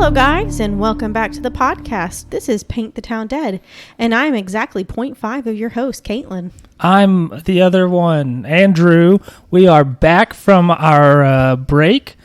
Hello guys, and welcome back to the podcast. This is Paint the Town Dead, and I'm exactly 0.5 of your host, Caitlin. I'm the other one, Andrew. We are back from our break.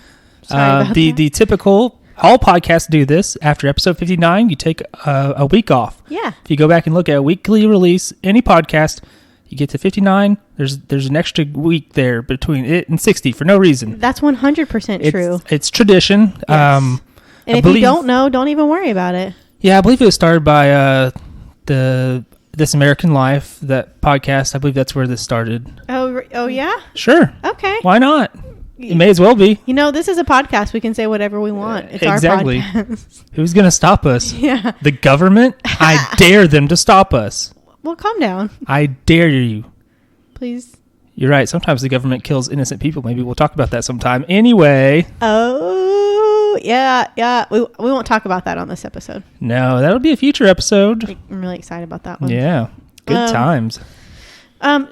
The typical, all podcasts do this. After episode 59, you take a week off. Yeah. If you go back and look at a weekly release, any podcast, you get to 59, there's an extra week there between it and 60 for no reason. That's 100% true. It's tradition. Yes. And if you don't know, don't even worry about it. Yeah, I believe it was started by This American Life, that podcast. I believe that's where this started. Oh yeah? Sure. Okay. Why not? It may as well be. You know, this is a podcast. We can say whatever we want. It's exactly. our podcast. Who's going to stop us? Yeah. The government? I dare them to stop us. Well, calm down. I dare you. Please. You're right. Sometimes the government kills innocent people. Maybe we'll talk about that sometime. Anyway. Oh, yeah. We won't talk about that on this episode. No, that'll be a future episode. I'm really excited about that one. Yeah. Good times.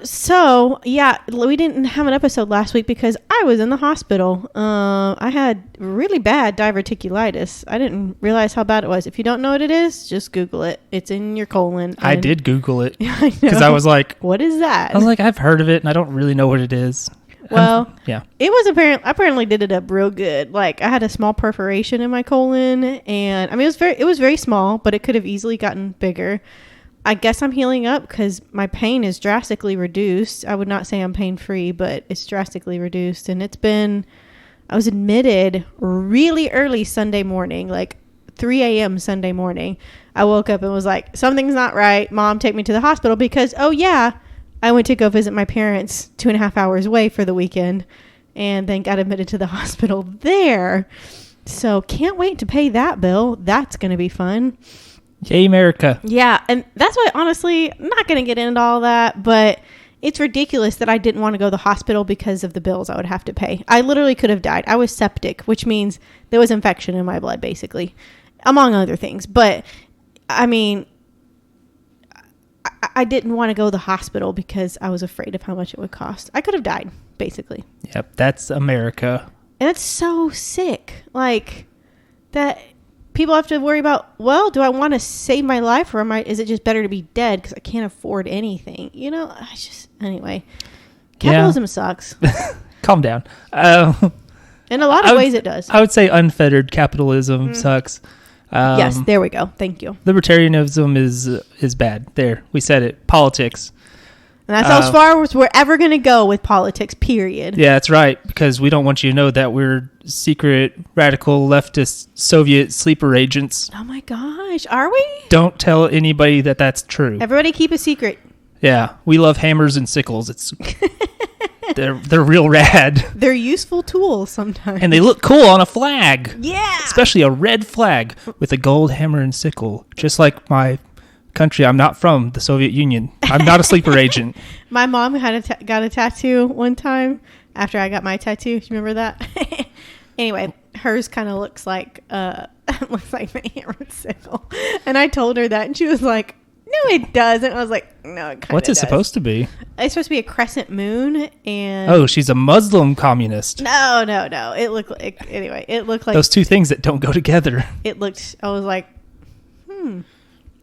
So yeah, we didn't have an episode last week because I was in the hospital. I had really bad diverticulitis. I didn't realize how bad it was. If you don't know what it is, just Google it. It's in your colon. I did Google it because I was like, what is that? I was like, I've heard of it and I don't really know what it is. Well, yeah, it was apparently did it up real good. Like I had a small perforation in my colon, and I mean it was very small, but it could have easily gotten bigger. I guess I'm healing up because my pain is drastically reduced. I would not say I'm pain free, but it's drastically reduced. And I was admitted really early Sunday morning, like 3 a.m. Sunday morning. I woke up and was like, something's not right. Mom, take me to the hospital because, oh yeah, I went to go visit my parents 2.5 hours away for the weekend and then got admitted to the hospital there. So can't wait to pay that bill. That's going to be fun. Yay, America. Yeah, and that's why, honestly, I'm not going to get into all that, but it's ridiculous that I didn't want to go to the hospital because of the bills I would have to pay. I literally could have died. I was septic, which means there was infection in my blood, basically, among other things. But, I mean, I didn't want to go to the hospital because I was afraid of how much it would cost. I could have died, basically. Yep, that's America. And it's so sick. Like, that... People have to worry about, well, do I want to save my life or is it just better to be dead because I can't afford anything? You know, anyway, capitalism sucks. Calm down. In a lot of ways it does. I would say unfettered capitalism sucks. Yes, there we go. Thank you. Libertarianism is bad. There, we said it. Politics. And that's as far as we're ever going to go with politics, period. Yeah, that's right, because we don't want you to know that we're secret, radical, leftist, Soviet sleeper agents. Oh my gosh, are we? Don't tell anybody that that's true. Everybody keep a secret. Yeah, we love hammers and sickles. They're real rad. They're useful tools sometimes. And they look cool on a flag. Yeah. Especially a red flag with a gold hammer and sickle, just like my... country. I'm not from the Soviet Union. I'm not a sleeper agent. My mom got a tattoo one time after I got my tattoo. Do you remember that? Anyway, hers kind of looks like my hammer and sickle. And I told her that, and she was like, "No, it doesn't." I was like, "No, it kind of What's it supposed to be?" It's supposed to be a crescent moon, and oh, she's a Muslim communist. No. It looked like It looked like those two things that don't go together. It looked. I was like,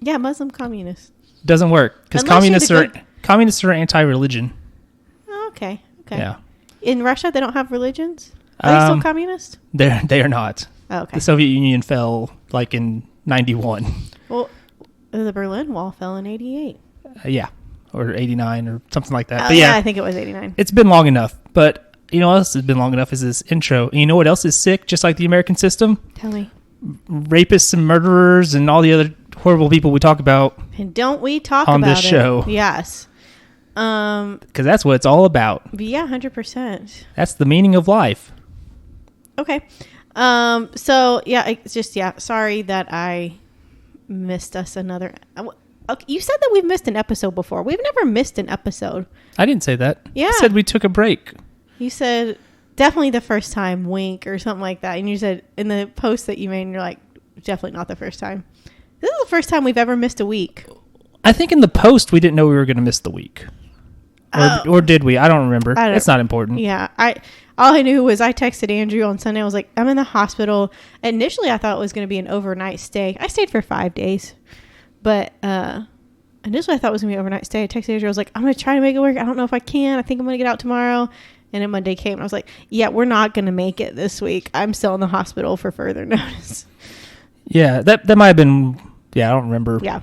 Yeah, Muslim communist. Doesn't work because communists are anti-religion. Oh, okay. Yeah. In Russia, they don't have religions. Are they still communist? They are not. Oh, okay. The Soviet Union fell like in 91. Well, the Berlin Wall fell in 88. Yeah, or 89 or something like that. Oh, but yeah, I think it was 89. It's been long enough. But you know what else has been long enough is this intro. And you know what else is sick, just like the American system? Tell me. Rapists and murderers and all the other horrible people we talk about. And don't we talk on about this show? Yes. Because that's what it's all about. Yeah, 100%. That's the meaning of life. Okay. So yeah, it's just sorry that I missed us another. Okay, you said that we've missed an episode before. We've never missed an episode. I didn't say that. Yeah. I said we took a break. You said definitely the first time, wink or something like that. And you said in the post that you made, and you're like, definitely not the first time. This is the first time we've ever missed a week. I think in the post we didn't know we were going to miss the week. Or did we? I don't remember. It's not important. Yeah. all I knew was I texted Andrew on Sunday. I was like, I'm in the hospital. Initially, I thought it was going to be an overnight stay. I stayed for 5 days. But initially, I thought it was going to be an overnight stay. I texted Andrew. I was like, I'm going to try to make it work. I don't know if I can. I think I'm going to get out tomorrow. And then Monday came. And I was like, yeah, we're not going to make it this week. I'm still in the hospital for further notice. Yeah, that might have been... Yeah, I don't remember. Yeah.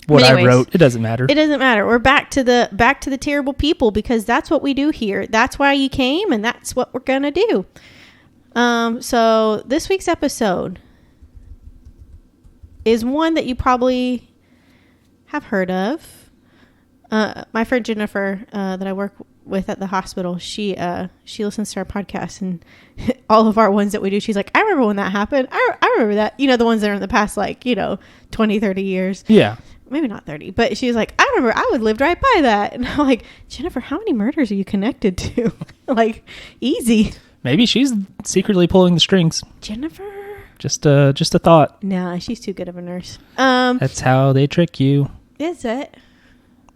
What I wrote. It doesn't matter. It doesn't matter. We're back to the terrible people, because that's what we do here. That's why you came, and that's what we're gonna do. So this week's episode is one that you probably have heard of. My friend Jennifer, that I work with at the hospital, she listens to our podcast, and all of our ones that we do, she's like, I remember when that happened. I remember that. The ones that are in the past, 20, 30 years. Yeah. Maybe not 30, but she was like, I remember I would lived right by that. And I'm like, Jennifer, how many murders are you connected to? Easy. Maybe she's secretly pulling the strings. Jennifer? Just a thought. Nah, she's too good of a nurse. That's how they trick you. Is it?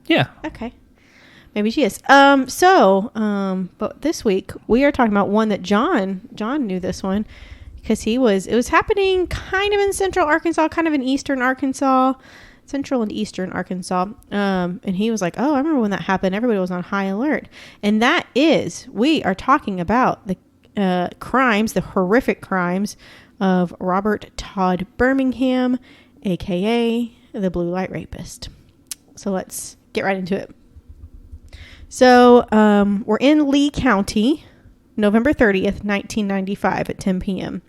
Yeah. Okay. Maybe she is. But this week we are talking about one that John knew this one, because it was happening kind of in central Arkansas, kind of in eastern Arkansas. Central and eastern Arkansas. And he was like, oh, I remember when that happened. Everybody was on high alert. And we are talking about the crimes, the horrific crimes of Robert Todd Birmingham, aka the Blue Light Rapist. So let's get right into it. So we're in Lee County, November 30th, 1995 at 10 p.m.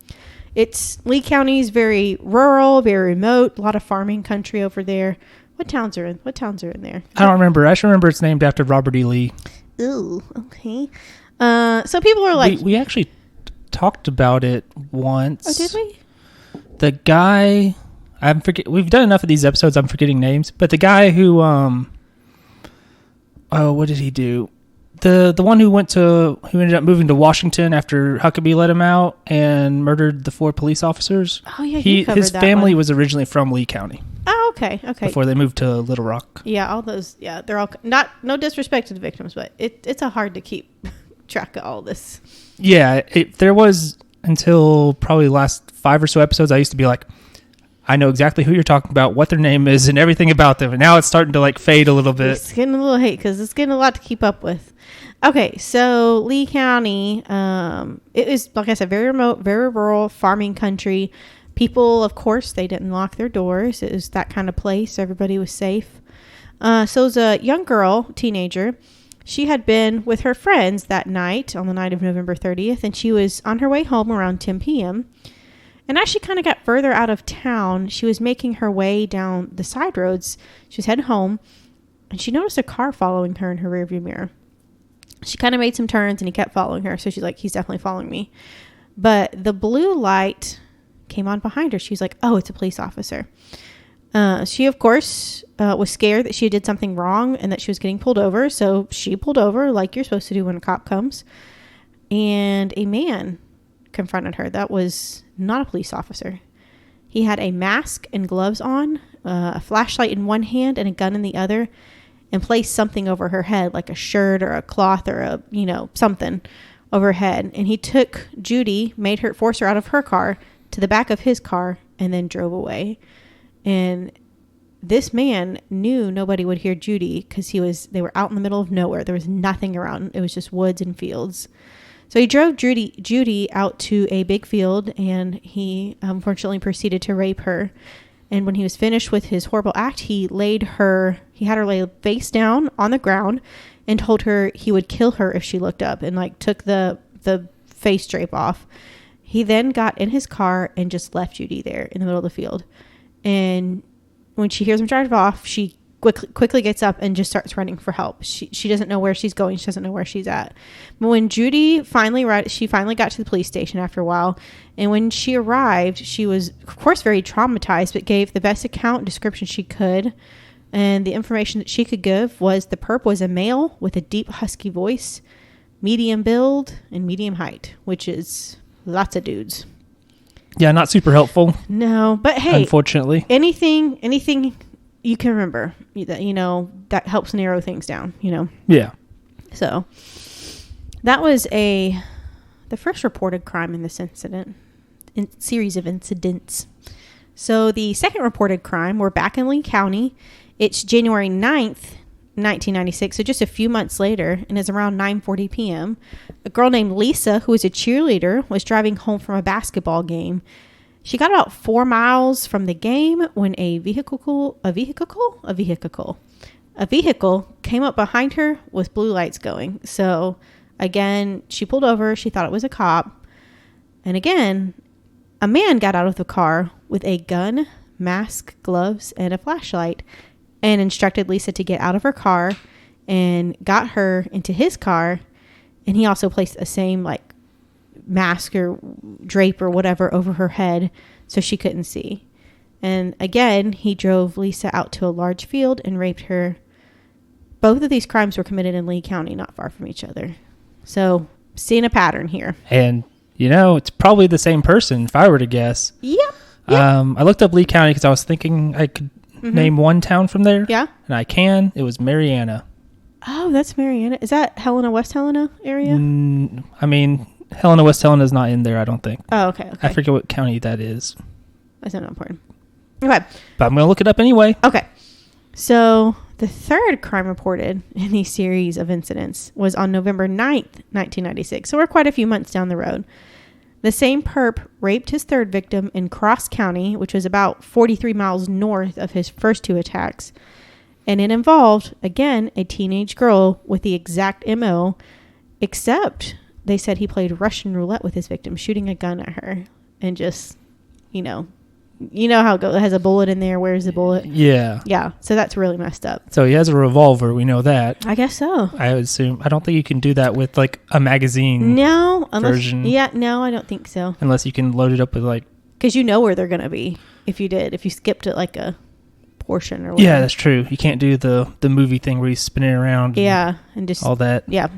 Lee County is very rural, very remote, a lot of farming country over there. What towns are in there? I don't remember. I just remember it's named after Robert E. Lee. Ooh, okay. So people are like... We actually talked about it once. Oh, did we? The guy... We've done enough of these episodes, I'm forgetting names. But the guy who... what did he do? The one who ended up moving to Washington after Huckabee let him out and murdered the 4 police officers. Oh yeah, his family was originally from Lee County. Oh, okay. Before they moved to Little Rock. Yeah, all those. Yeah, they're all no disrespect to the victims, but it's a hard to keep track of all this. Yeah, there was until probably the last 5 or so episodes. I used to be like, I know exactly who you're talking about, what their name is, and everything about them. And now it's starting to fade a little bit. It's getting a little hate because it's getting a lot to keep up with. Okay, so Lee County, it is, like I said, very remote, very rural, farming country. People, of course, they didn't lock their doors. It was that kind of place. Everybody was safe. So it was a young girl, teenager. She had been with her friends that night, on the night of November 30th, and she was on her way home around 10 p.m. And as she kind of got further out of town, she was making her way down the side roads. She was heading home, and she noticed a car following her in her rearview mirror. She kind of made some turns, and he kept following her. So she's like, he's definitely following me. But the blue light came on behind her. She's like, oh, it's a police officer. She, of course, was scared that she did something wrong and that she was getting pulled over. So she pulled over like you're supposed to do when a cop comes. And a man confronted her. That was not a police officer. He had a mask and gloves on, a flashlight in one hand and a gun in the other, and placed something over her head, like a shirt or a cloth or something over her head. And he took Judy, forced her out of her car to the back of his car, and then drove away. And this man knew nobody would hear Judy because they were out in the middle of nowhere. There was nothing around. It was just woods and fields. So he drove Judy out to a big field, and he unfortunately proceeded to rape her. And when he was finished with his horrible act, he had her lay face down on the ground and told her he would kill her if she looked up, and took the face drape off. He then got in his car and just left Judy there in the middle of the field. And when she hears him drive off, she quickly gets up and just starts running for help. She doesn't know where she's going. She doesn't know where she's at. But when Judy finally got to the police station after a while, and when she arrived, she was, of course, very traumatized, but gave the best account and description she could. And the information that she could give was the perp was a male with a deep husky voice, medium build, and medium height, which is lots of dudes. Yeah, not super helpful. No, but hey, unfortunately, anything you can remember that helps narrow things down. Yeah. So that was a the first reported crime in this series of incidents. So the second reported crime, we're back in Lee County. It's January 9th, 1996, so just a few months later, and it's around 9:40 p.m. A girl named Lisa, who was a cheerleader, was driving home from a basketball game. She got about 4 miles from the game when a vehicle came up behind her with blue lights going. So again, she pulled over. She thought it was a cop. And again, a man got out of the car with a gun, mask, gloves, and a flashlight, and instructed Lisa to get out of her car and got her into his car. And he also placed the same like mask or drape or whatever over her head so she couldn't see. And again, he drove Lisa out to a large field and raped her. Both of these crimes were committed in Lee County, not far from each other. So, seeing a pattern here. And, it's probably the same person, if I were to guess. Yep. I looked up Lee County because I was thinking I could name one town from there. Yeah. And I can. It was Marianna. Oh, that's Marianna. Is that Helena, West Helena area? Helena, West Helena is not in there, I don't think. Oh, okay. I forget what county that is. That's not important. Okay. But I'm going to look it up anyway. Okay. So, the third crime reported in these series of incidents was on November 9th, 1996. So, we're quite a few months down the road. The same perp raped his third victim in Cross County, which was about 43 miles north of his first two attacks. And it involved, again, a teenage girl with the exact MO, except they said he played Russian roulette with his victim, shooting a gun at her. And just, you know how it has a bullet in there. Where's the bullet? Yeah. Yeah. So that's really messed up. So he has a revolver. We know that. I guess so. I would assume. I don't think you can do that with like a magazine. No. Version. Yeah. No, I don't think so. Unless you can load it up with like. Because you know where they're going to be. If you skipped it like a portion or whatever. Yeah, that's true. You can't do the movie thing where you spin it around. Yeah. And just. All that. Yeah.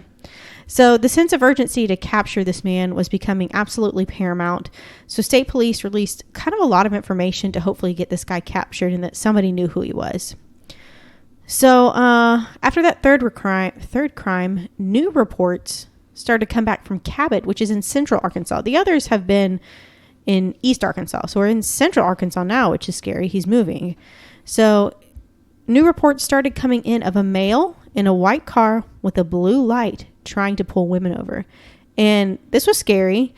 So the sense of urgency to capture this man was becoming absolutely paramount. So state police released kind of a lot of information to hopefully get this guy captured and that somebody knew who he was. So after that third crime, new reports started to come back from Cabot, which is in central Arkansas. The others have been in East Arkansas. So we're in central Arkansas now, which is scary. He's moving. So new reports started coming in of a male in a white car with a blue light trying to pull women over. And this was scary,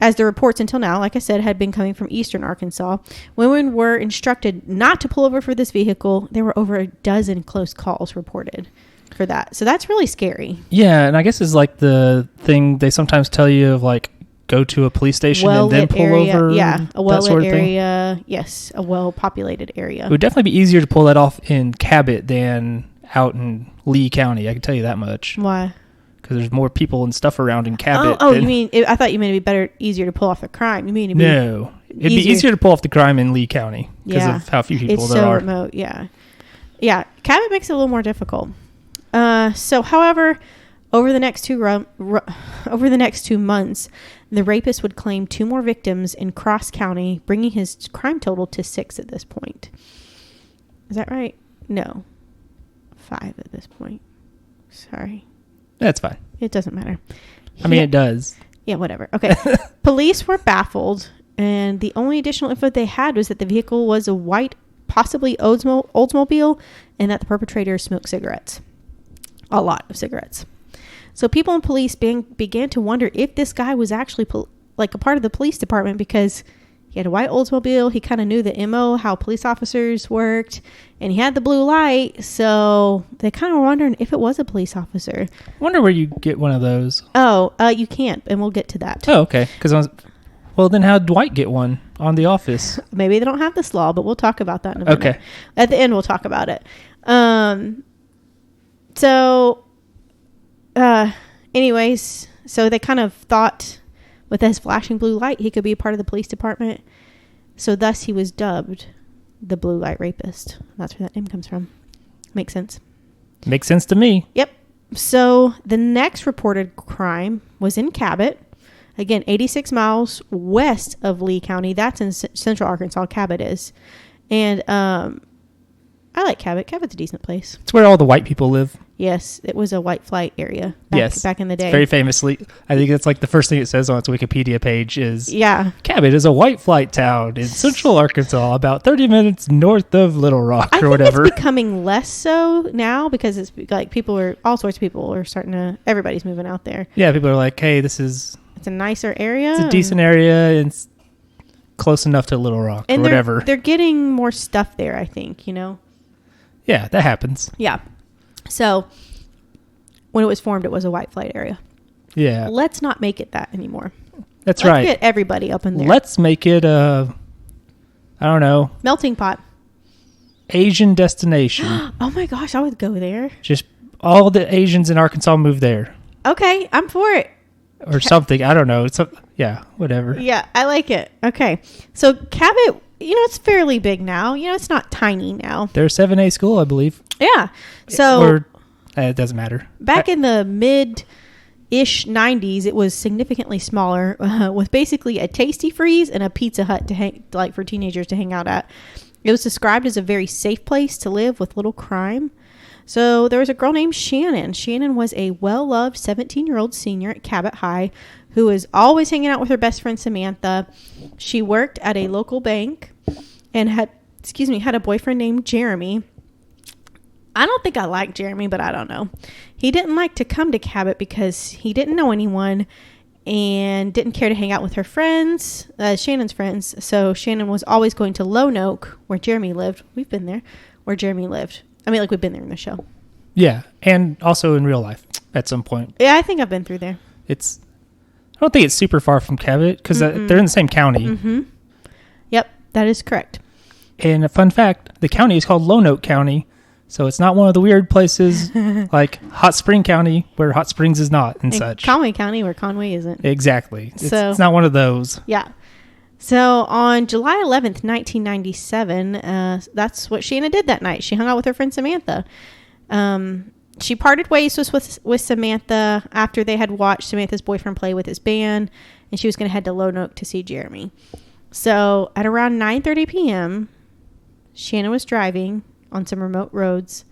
as the reports until now, like I said, had been coming from eastern Arkansas. Women were instructed not to pull over for this vehicle. There were over a dozen close calls reported for that. So that's really scary. Yeah, and I guess it's like the thing they sometimes tell you of like, go to a police station and then pull over. Yeah, a well-lit sort of area. Thing. Yes, a well-populated area. It would definitely be easier to pull that off in Cabot than out in Lee County. I can tell you that much. Why? Because there's more people and stuff around in Cabot. Oh, you mean? I thought you meant it'd be easier to pull off the crime. You mean it'd be easier to pull off the crime in Lee County because of how few people there are. It's so remote. Yeah. Cabot makes it a little more difficult. However, over the next 2 months, the rapist would claim 2 more victims in Cross County, bringing his crime total to 6 at this point. Is that right? No, 5 at this point. Sorry. That's fine. It doesn't matter. It does. Yeah, whatever. Okay. Police were baffled, and the only additional info they had was that the vehicle was a white, possibly Oldsmobile, and that the perpetrator smoked cigarettes. A lot of cigarettes. So people and police began to wonder if this guy was actually a part of the police department, because he had a white Oldsmobile. He kind of knew the MO, how police officers worked, and he had the blue light. So they kind of were wondering if it was a police officer. I wonder where you get one of those. Oh, you can't, and we'll get to that. Oh, okay. Well, then how did Dwight get one on The Office? Maybe they don't have this law, but we'll talk about that in a minute. Okay. At the end, we'll talk about it. Anyways, so they kind of thought with his flashing blue light, he could be a part of the police department. So thus he was dubbed the Blue Light Rapist. That's where that name comes from. Makes sense. Makes sense to me. Yep. So the next reported crime was in Cabot. Again, 86 miles west of Lee County. That's in central Arkansas, Cabot is. And I like Cabot. Cabot's a decent place. It's where all the white people live. Yes, it was a white flight area back in the day. Very famously. I think that's like the first thing it says on its Wikipedia page is Cabot is a white flight town in central Arkansas, about 30 minutes north of Little Rock or whatever. It's becoming less so now because it's like all sorts of people are everybody's moving out there. Yeah, people are like, hey, it's a nicer area. It's a decent area. It's close enough to Little Rock or whatever. They're getting more stuff there, I think, Yeah, that happens. Yeah. So, when it was formed, it was a white flight area. Yeah. Let's not make it that anymore. Let's right. Let's get everybody up in there. Let's make it I don't know. Melting pot. Asian destination. Oh my gosh, I would go there. Just all the Asians in Arkansas move there. Okay, I'm for it. Or something. I don't know. Whatever. Yeah, I like it. Okay. So, Cabot, it's fairly big now. It's not tiny now. They're a 7A school, I believe. Yeah. So it doesn't matter. Back in the mid-ish 90s, it was significantly smaller, with basically a Tasty Freeze and a Pizza Hut for teenagers to hang out at. It was described as a very safe place to live with little crime. So there was a girl named Shannon. Shannon was a well-loved 17-year-old senior at Cabot High who was always hanging out with her best friend Samantha. She worked at a local bank and had a boyfriend named Jeremy. I don't think I like Jeremy, but I don't know. He didn't like to come to Cabot because he didn't know anyone and didn't care to hang out with her friends, Shannon's friends. So Shannon was always going to Lone Oak, where Jeremy lived. We've been there, where Jeremy lived. I mean, like we've been there in the show. Yeah, and also in real life at some point. Yeah, I think I've been through there. I don't think it's super far from Cabot because they're in the same county. Mm-hmm. Yep, that is correct. And a fun fact, the county is called Lone Oak County. So it's not one of the weird places like Hot Spring County where Hot Springs is not and such. Conway County where Conway isn't. Exactly. It's not one of those. Yeah. So on July 11th, 1997, that's what Shannon did that night. She hung out with her friend Samantha. She parted ways with Samantha after they had watched Samantha's boyfriend play with his band, and she was going to head to Lone Oak to see Jeremy. So at around 9:30 p.m., Shannon was driving on some remote roads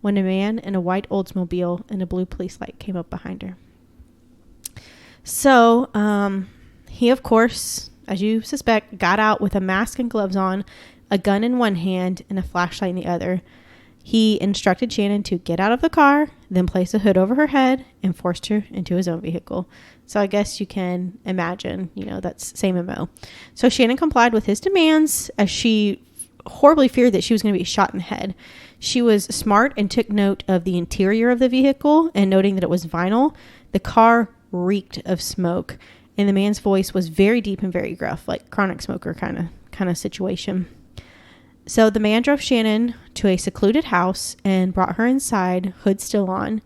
when a man in a white Oldsmobile and a blue police light came up behind her. So he, of course, as you suspect, got out with a mask and gloves on, a gun in one hand and a flashlight in the other. He instructed Shannon to get out of the car, then place a hood over her head and forced her into his own vehicle. So I guess you can imagine, that's same MO. So Shannon complied with his demands as she horribly feared that she was going to be shot in the head. She was smart and took note of the interior of the vehicle, and noting that it was vinyl, the car reeked of smoke, and the man's voice was very deep and very gruff, like chronic smoker kind of situation. So the man drove Shannon to a secluded house and brought her inside, hood still on.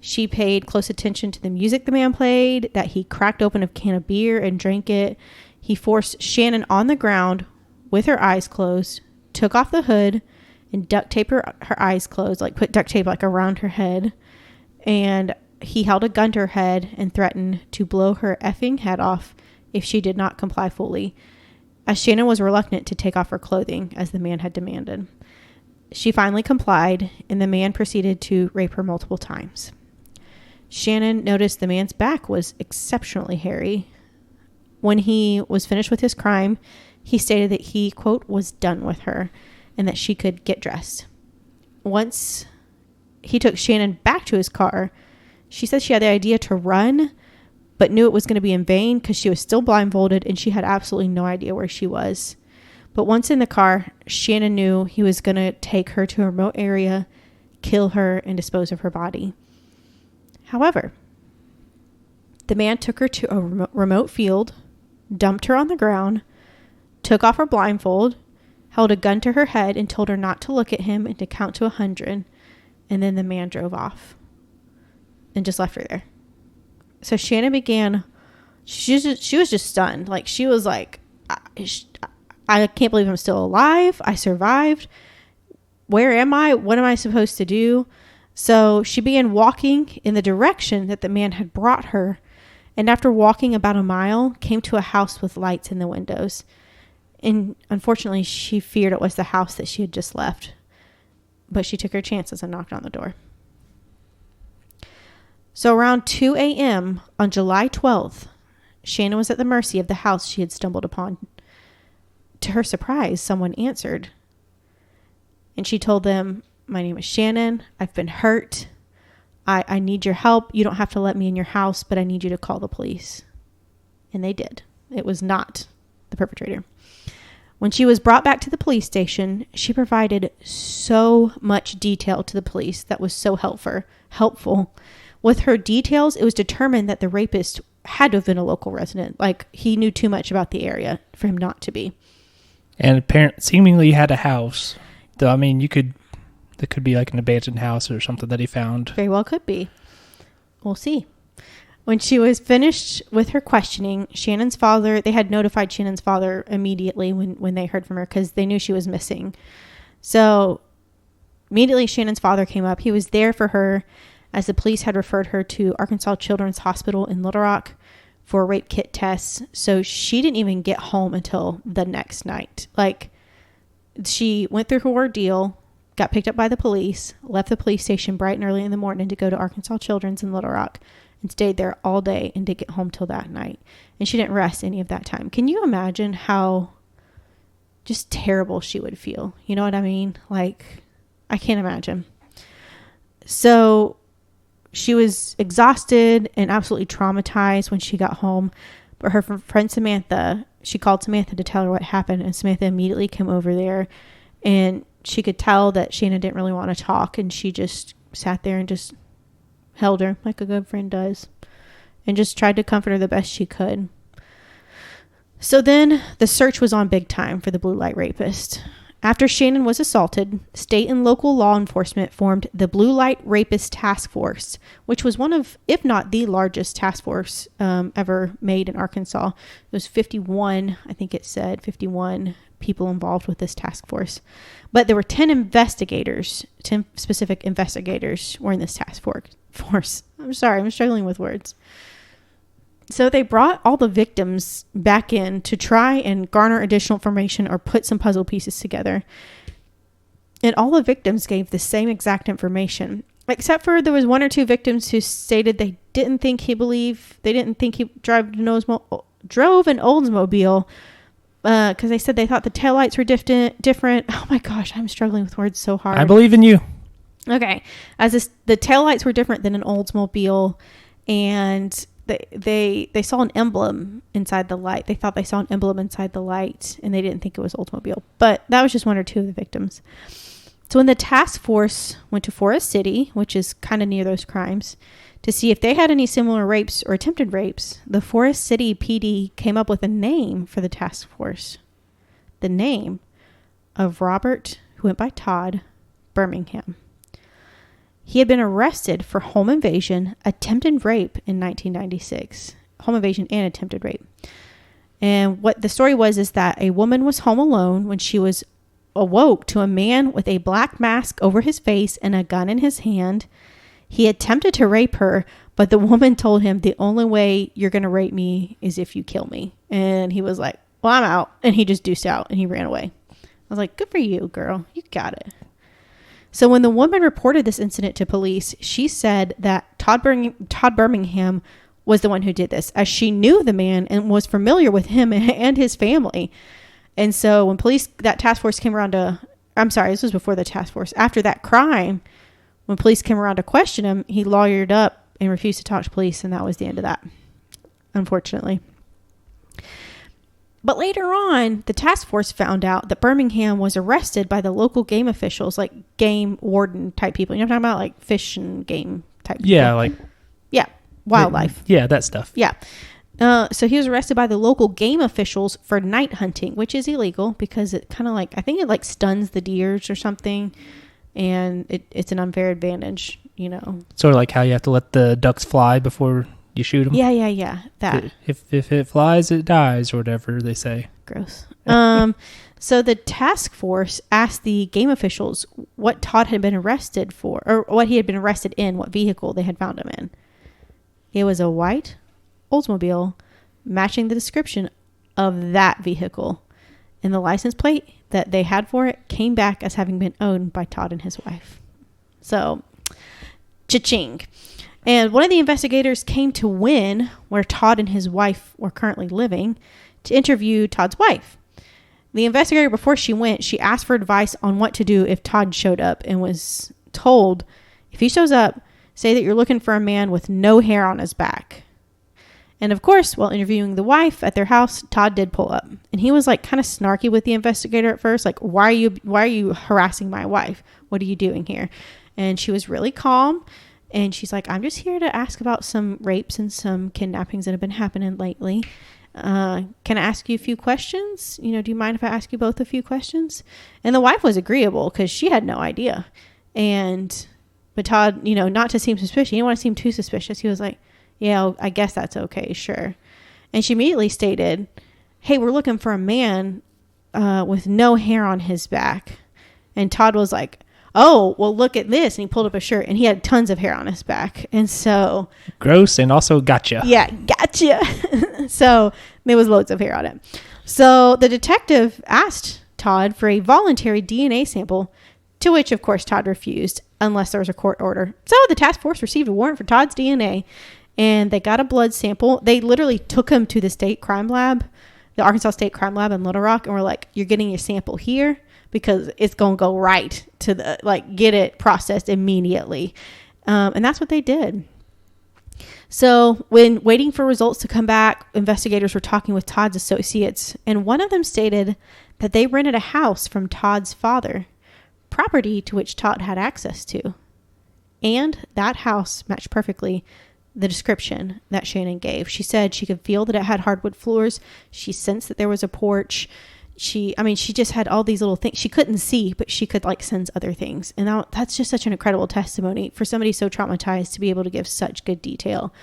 She paid close attention to the music the man played, that he cracked open a can of beer and drank it. He forced Shannon on the ground with her eyes closed, took off the hood and duct taped her eyes closed, like put duct tape like around her head. And he held a gun to her head and threatened to blow her effing head off if she did not comply fully, as Shannon was reluctant to take off her clothing as the man had demanded. She finally complied, and the man proceeded to rape her multiple times. Shannon noticed the man's back was exceptionally hairy. When he was finished with his crime, he stated that he, quote, was done with her and that she could get dressed. Once he took Shannon back to his car, she said she had the idea to run, but knew it was going to be in vain because she was still blindfolded and she had absolutely no idea where she was. But once in the car, Shannon knew he was going to take her to a remote area, kill her, and dispose of her body. However, the man took her to a remote field, dumped her on the ground, took off her blindfold, held a gun to her head, and told her not to look at him and to count to 100. And then the man drove off and just left her there. So Shannon began, she was just stunned. Like, she was like, I can't believe I'm still alive. I survived. Where am I? What am I supposed to do? So she began walking in the direction that the man had brought her. And after walking about a mile, came to a house with lights in the windows. And unfortunately, she feared it was the house that she had just left. But she took her chances and knocked on the door. So around 2 a.m. on July 12th, Shannon was at the mercy of the house she had stumbled upon. To her surprise, someone answered. And she told them, "My name is Shannon. I've been hurt. I need your help. You don't have to let me in your house, but I need you to call the police." And they did. It was not the perpetrator. When she was brought back to the police station, she provided so much detail to the police that was so helpful. With her details, it was determined that the rapist had to have been a local resident. Like, he knew too much about the area for him not to be. And seemingly had a house. Though, I mean, it could be like an abandoned house or something that he found. Very well could be. We'll see. When she was finished with her questioning, they had notified Shannon's father immediately when they heard from her because they knew she was missing. So immediately Shannon's father came up. He was there for her as the police had referred her to Arkansas Children's Hospital in Little Rock for rape kit tests. So she didn't even get home until the next night. Like, she went through her ordeal, got picked up by the police, left the police station bright and early in the morning to go to Arkansas Children's in Little Rock, and stayed there all day and didn't get home till that night. And she didn't rest any of that time. Can you imagine how just terrible she would feel? You know what I mean? Like, I can't imagine. So she was exhausted and absolutely traumatized when she got home. But her friend Samantha, she called Samantha to tell her what happened. And Samantha immediately came over there. And she could tell that Shannon didn't really want to talk. And she just sat there and just held her like a good friend does. And just tried to comfort her the best she could. So then the search was on big time for the Blue Light Rapist. After Shannon was assaulted, state and local law enforcement formed the Blue Light Rapist Task Force, which was one of, if not the largest task force ever made in Arkansas. It was 51, I think it said, 51 people involved with this task force. But there were 10 specific investigators were in this task force. I'm sorry, I'm struggling with words. So they brought all the victims back in to try and garner additional information or put some puzzle pieces together. And all the victims gave the same exact information, except for there was one or two victims who stated they didn't think he drove an Oldsmobile because they said they thought the taillights were different. Oh my gosh, I'm struggling with words so hard. I believe in you. Okay. The taillights were different than an Oldsmobile, and they saw an emblem inside the light. They thought they saw an emblem inside the light, and they didn't think it was Oldsmobile. But that was just one or two of the victims. So when the task force went to Forest City, which is kind of near those crimes, to see if they had any similar rapes or attempted rapes, the Forest City PD came up with a name for the task force. The name of Robert, who went by Todd, Birmingham. He had been arrested for home invasion, attempted rape in 1996. Home invasion and attempted rape. And what the story was is that a woman was home alone when she was awoke to a man with a black mask over his face and a gun in his hand. He attempted to rape her, but the woman told him, "The only way you're going to rape me is if you kill me." And he was like, "Well, I'm out." And he just deuced out and he ran away. I was like, "Good for you, girl. You got it." So when the woman reported this incident to police, she said that Todd Birmingham was the one who did this, as she knew the man and was familiar with him and his family. And so when that task force came around this was before the task force. After that crime, when police came around to question him, he lawyered up and refused to talk to police, and that was the end of that, unfortunately. But later on, the task force found out that Birmingham was arrested by the local game officials, like game warden type people. You know what I'm talking about? Like fish and game type people. Yeah, wildlife. Yeah, that stuff. Yeah. So he was arrested by the local game officials for night hunting, which is illegal because it kind of I think it stuns the deers or something. And it's an unfair advantage, you know. Sort of like how you have to let the ducks fly before you shoot them. Yeah. That. If it flies, it dies, or whatever they say. Gross. So the task force asked the game officials what Todd had been arrested for, or what he had been arrested in, what vehicle they had found him in. It was a white Oldsmobile matching the description of that vehicle. And the license plate that they had for it came back as having been owned by Todd and his wife. So, cha-ching. And one of the investigators came to Wynn, where Todd and his wife were currently living, to interview Todd's wife. The investigator, before she went, she asked for advice on what to do if Todd showed up, and was told, if he shows up, say that you're looking for a man with no hair on his back. And of course, while interviewing the wife at their house, Todd did pull up, and he was like kind of snarky with the investigator at first. Like, why are you harassing my wife? What are you doing here? And she was really calm. And she's like, I'm just here to ask about some rapes and some kidnappings that have been happening lately. Can I ask you a few questions? Do you mind if I ask you both a few questions? And the wife was agreeable because she had no idea. But Todd, not to seem suspicious, he didn't want to seem too suspicious. He was like, yeah, I guess that's okay, sure. And she immediately stated, hey, we're looking for a man with no hair on his back. And Todd was like, oh, well, look at this. And he pulled up a shirt, and he had tons of hair on his back. And so... gross, and also gotcha. Yeah, gotcha. So there was loads of hair on it. So the detective asked Todd for a voluntary DNA sample, to which, of course, Todd refused, unless there was a court order. So the task force received a warrant for Todd's DNA, and they got a blood sample. They literally took him to the state crime lab, the Arkansas State Crime Lab in Little Rock, and were like, you're getting your sample here because it's going to go right to get it processed immediately. And that's what they did. So when waiting for results to come back, investigators were talking with Todd's associates, and one of them stated that they rented a house from Todd's father, property to which Todd had access to. And that house matched perfectly the description that Shannon gave. She said she could feel that it had hardwood floors. She sensed that there was a porch. She just had all these little things she couldn't see, but she could sense other things. And that's just such an incredible testimony for somebody so traumatized to be able to give such good detail.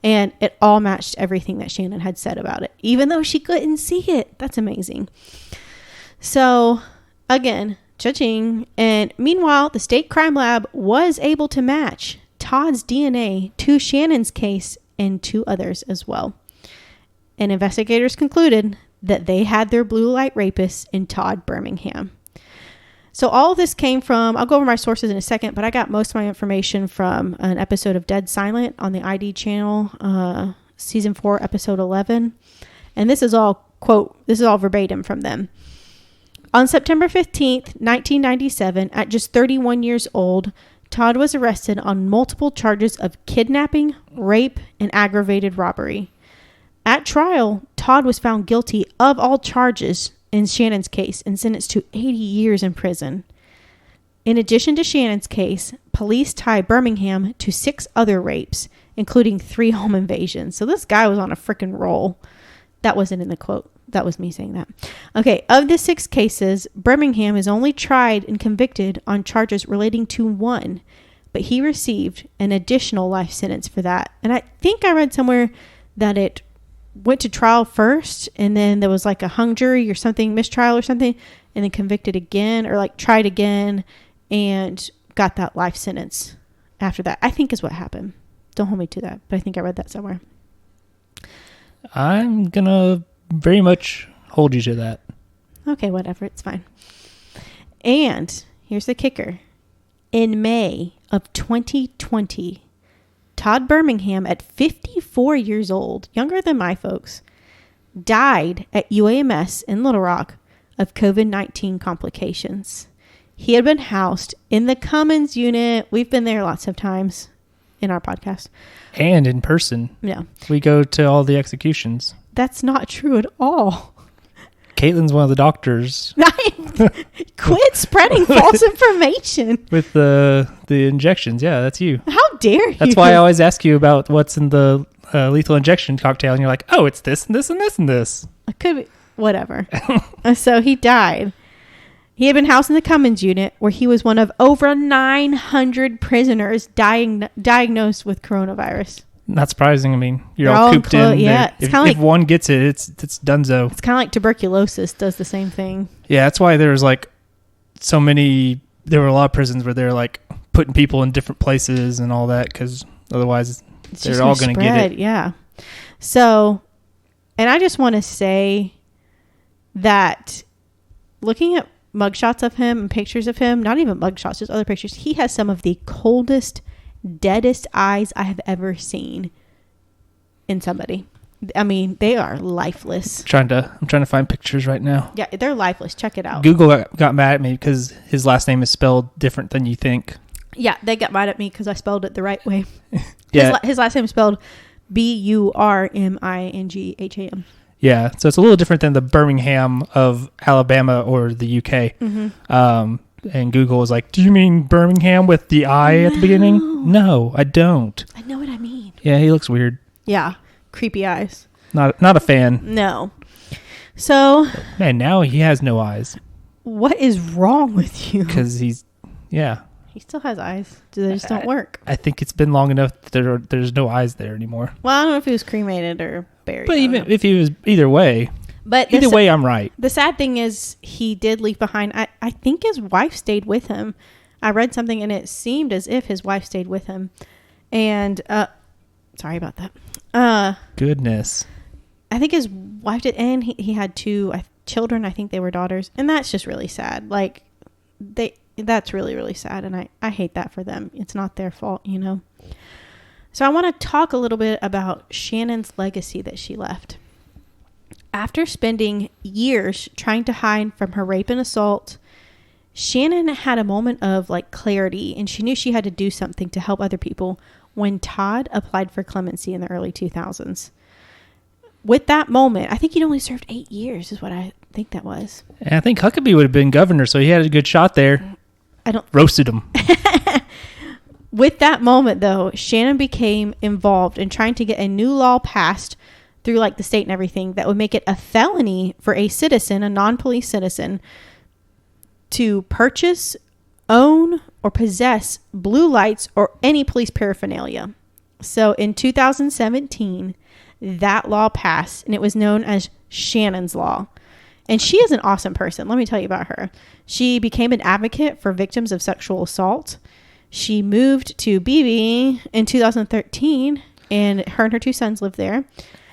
And it all matched everything that Shannon had said about it, even though she couldn't see it. That's amazing. So again, cha-ching. And meanwhile, the state crime lab was able to match Todd's DNA to Shannon's case and 2 others as well. And investigators concluded that they had their blue light rapist in Todd Birmingham. So all of this came from, I'll go over my sources in a second, but I got most of my information from an episode of Dead Silent on the ID channel, season 4, episode 11. And this is all verbatim from them. On September 15th, 1997, at just 31 years old, Todd was arrested on multiple charges of kidnapping, rape, and aggravated robbery. At trial, Todd was found guilty of all charges in Shannon's case and sentenced to 80 years in prison. In addition to Shannon's case, police tie Birmingham to 6 other rapes, including 3 home invasions. So this guy was on a freaking roll. That wasn't in the quote. That was me saying that. Okay, of the 6 cases, Birmingham is only tried and convicted on charges relating to 1, but he received an additional life sentence for that. And I think I read somewhere that it went to trial first, and then there was a hung jury or something, mistrial or something, and then convicted again, or tried again, and got that life sentence after that. I think is what happened. Don't hold me to that, but I think I read that somewhere. I'm gonna very much hold you to that. Okay, whatever. It's fine. And here's the kicker. In May of 2020, Todd Birmingham, at 54 years old, younger than my folks, died at UAMS in Little Rock of COVID-19 complications. He had been housed in the Cummins unit. We've been there lots of times in our podcast. And in person. Yeah. We go to all the executions. That's not true at all. Caitlin's one of the doctors. Quit spreading false information. With the injections. Yeah, that's you. How dare you? That's why I always ask you about what's in the lethal injection cocktail. And you're like, oh, it's this and this and this and this. It could be. Whatever. So he died. He had been housed in the Cummins unit, where he was one of over 900 prisoners diagnosed with coronavirus. Not surprising. I mean, you're all cooped in. Yeah, if one gets it, it's donezo. It's kind of like tuberculosis does the same thing. Yeah, that's why there's so many. There were a lot of prisons where they're putting people in different places and all that, because otherwise they're all going to get it. Yeah. So, and I just want to say that looking at mugshots of him and pictures of him, not even mugshots, just other pictures, he has some of the coldest, deadest eyes I have ever seen in somebody. I mean, they are lifeless. I'm trying to find pictures right now. Yeah, they're lifeless. Check it out. Google got mad at me because his last name is spelled different than you think. Yeah, they got mad at me because I spelled it the right way. Yeah. His last name is spelled Burmingham. Yeah, so it's a little different than the Birmingham of Alabama or the UK. Mm-hmm. And Google was like, do you mean Birmingham with the I at the beginning? No, I don't. I know what I mean. Yeah, he looks weird. Yeah, creepy eyes. Not a fan. No. So. Man, now he has no eyes. What is wrong with you? Because he still has eyes. They just don't work. I think it's been long enough that there's no eyes there anymore. Well, I don't know if he was cremated or buried. But even if he was, either way. But either way, I'm right. The sad thing is he did leave behind. I think his wife stayed with him. I read something and it seemed as if his wife stayed with him. And sorry about that. Goodness. I think his wife did, and he had two children. I think they were daughters, and that's just really sad. Like that's really, really sad, and I hate that for them. It's not their fault, you know. So I want to talk a little bit about Shannon's legacy that she left. After spending years trying to hide from her rape and assault, Shannon had a moment of clarity, and she knew she had to do something to help other people when Todd applied for clemency in the early 2000s. With that moment, I think he'd only served 8 years is what I think that was. And I think Huckabee would have been governor, so he had a good shot there. Roasted him. With that moment, though, Shannon became involved in trying to get a new law passed through the state and everything that would make it a felony for a citizen, a non-police citizen, to purchase, own, or possess blue lights or any police paraphernalia. So in 2017, that law passed, and it was known as Shannon's Law. And she is an awesome person. Let me tell you about her. She became an advocate for victims of sexual assault. She moved to BB in 2013, and her 2 sons live there.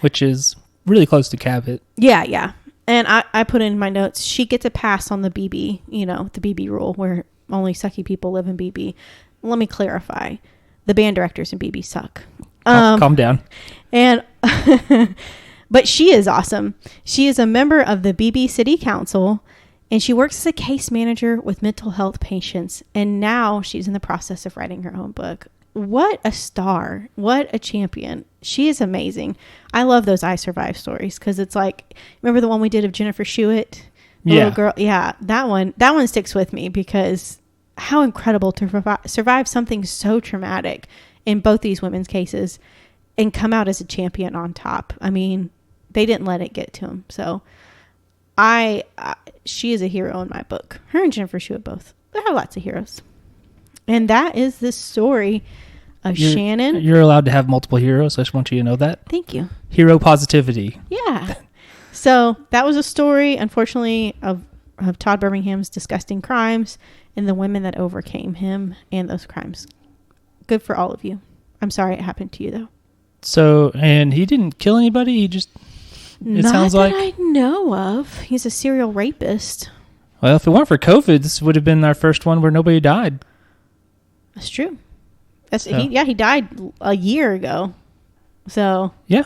Which is really close to Cabot. Yeah. And I put in my notes, she gets a pass on the BB, the BB rule, where only sucky people live in BB. Let me clarify. The band directors in BB suck. Calm down. And but she is awesome. She is a member of the BB City Council, and she works as a case manager with mental health patients. And now she's in the process of writing her own book. What a star. What a champion. She is amazing. I love those I Survive stories because it's remember the one we did of Jennifer Schuett? Little girl. Yeah, that one sticks with me because how incredible to survive something so traumatic in both these women's cases and come out as a champion on top. I mean, they didn't let it get to him. So she is a hero in my book. Her and Jennifer Schuett both. They have lots of heroes. And that is the story of Shannon. You're allowed to have multiple heroes. I just want you to know that. Thank you. Hero positivity. Yeah. So that was a story, unfortunately, of Todd Birmingham's disgusting crimes and the women that overcame him and those crimes. Good for all of you. I'm sorry it happened to you, though. So, and he didn't kill anybody? He just, sounds like... Not that I know of. He's a serial rapist. Well, if it weren't for COVID, this would have been our first one where nobody died. That's true. He died a year ago. So... Yeah.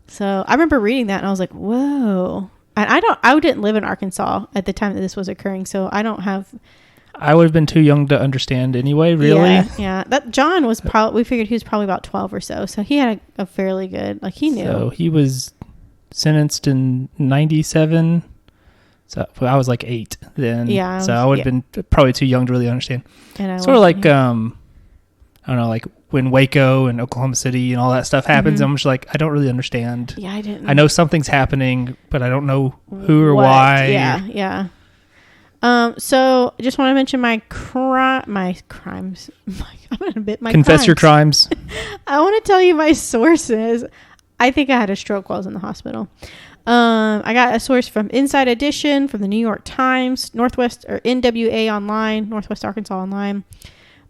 So I remember reading that and I was like, whoa. And I didn't live in Arkansas at the time that this was occurring, so I don't have... I would have been too young to understand anyway, really. Yeah. That John was we figured he was probably about 12 or so. So he had a fairly good, he knew. So he was sentenced in 97. So I was 8 then. Yeah. So I would have been probably too young to really understand. And sort of I don't know, when Waco and Oklahoma City and all that stuff happens, I'm just I don't really understand. Yeah, I didn't. I know something's happening, but I don't know who or why. Yeah. So I just want to mention my crimes. I'm going to admit my Confess crimes. your crimes. I want to tell you my sources. I think I had a stroke while I was in the hospital. I got a source from Inside Edition, from the New York Times, NWA Online, Northwest Arkansas Online,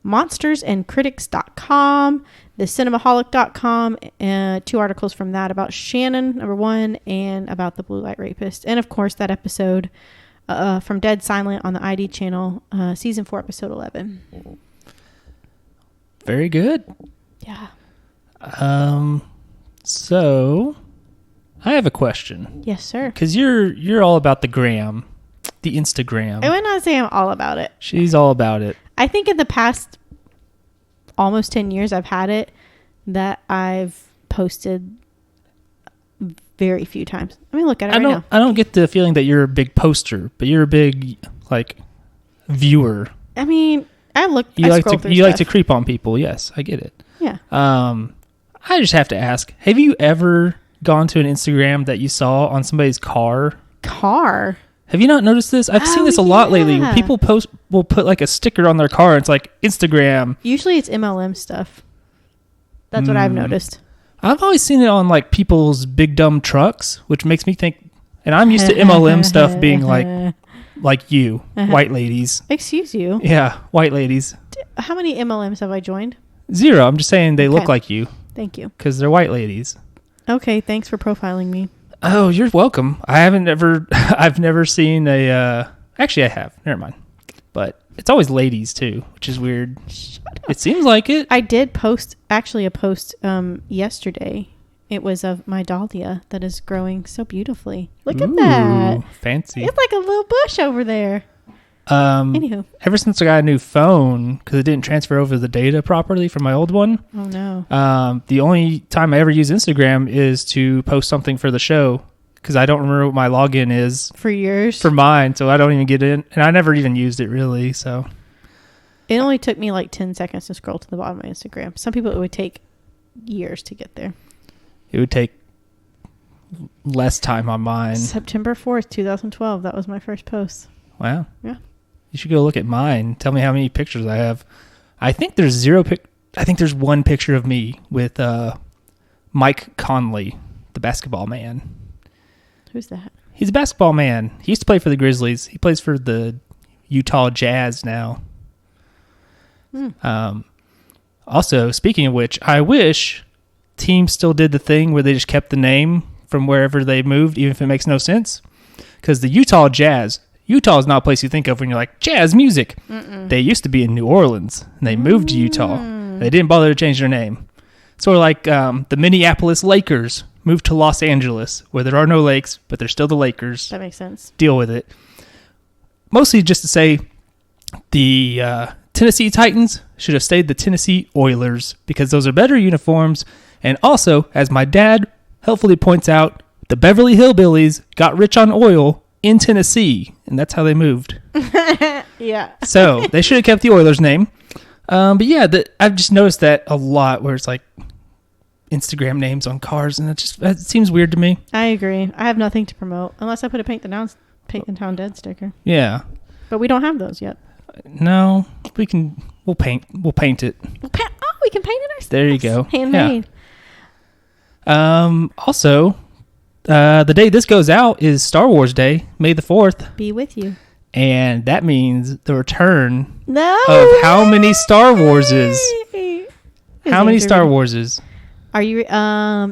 monstersandcritics.com, thecinemaholic.com, 2 articles from that about Shannon, number 1, and about the Blue Light Rapist. And of course, that episode from Dead Silent on the ID channel, season 4, episode 11. Very good. Yeah. So I have a question. Yes, sir. Because you're all about the gram, the Instagram. I would not say I'm all about it. She's all about it. I think in the past almost 10 years I've had it that I've posted very few times. I mean, look at it now. I don't get the feeling that you're a big poster, but you're a big viewer. I mean, I You like to creep on people. Yes, I get it. Yeah. I just have to ask, have you ever gone to an Instagram that you saw on somebody's car? Car? Have you not noticed this? I've seen this a lot lately. People will put like a sticker on their car and it's like Instagram. Usually it's MLM stuff. That's what I've noticed. I've always seen it on like people's big dumb trucks, which makes me think, and I'm used to MLM stuff being like you, white ladies. Excuse you. Yeah, white ladies. How many MLMs have I joined? 0. I'm just saying they look like you. Thank you. Because they're white ladies. Okay, thanks for profiling me. Oh, you're welcome. I've never seen a, actually I have, never mind. But it's always ladies too, which is weird. It seems like it. I did post a post yesterday. It was of my dahlia that is growing so beautifully. Look at that. Fancy. It's like a little bush over there. Anywho. Ever since I got a new phone, because it didn't transfer over the data properly from my old one. Oh, no. The only time I ever use Instagram is to post something for the show, because I don't remember what my login is. For yours? For mine, so I don't even get in. And I never even used it, really, so. It only took me like 10 seconds to scroll to the bottom of my Instagram. Some people, it would take years to get there. It would take less time on mine. September 4th, 2012. That was my first post. Wow. Yeah. You should go look at mine. Tell me how many pictures I have. I think there's I think there's one picture of me with Mike Conley, the basketball man. Who's that? He's a basketball man. He used to play for the Grizzlies. He plays for the Utah Jazz now. Also, speaking of which, I wish teams still did the thing where they just kept the name from wherever they moved, even if it makes no sense. Because the Utah Jazz, Utah is not a place you think of when you're like, jazz music. They used to be in New Orleans, and they moved to Utah. They didn't bother to change their name. Sort of like the Minneapolis Lakers moved to Los Angeles, where there are no lakes, but they're still the Lakers. That makes sense. Deal with it. Mostly just to say the Tennessee Titans should have stayed the Tennessee Oilers, because those are better uniforms. And also, as my dad helpfully points out, the Beverly Hillbillies got rich on oil in Tennessee, and that's how they moved. Yeah. So they should have kept the Oilers name. But yeah, I've just noticed that a lot, where it's like Instagram names on cars, and it seems weird to me. I agree. I have nothing to promote unless I put a Paint the Town Dead sticker. Yeah. But we don't have those yet. No, we'll paint it. We can paint it ourselves. There you go. Handmade. Yeah. Also, the day this goes out is Star Wars Day, May the 4th. Be with you. And that means the return of how many Star Warses. How many Star Warses? Are you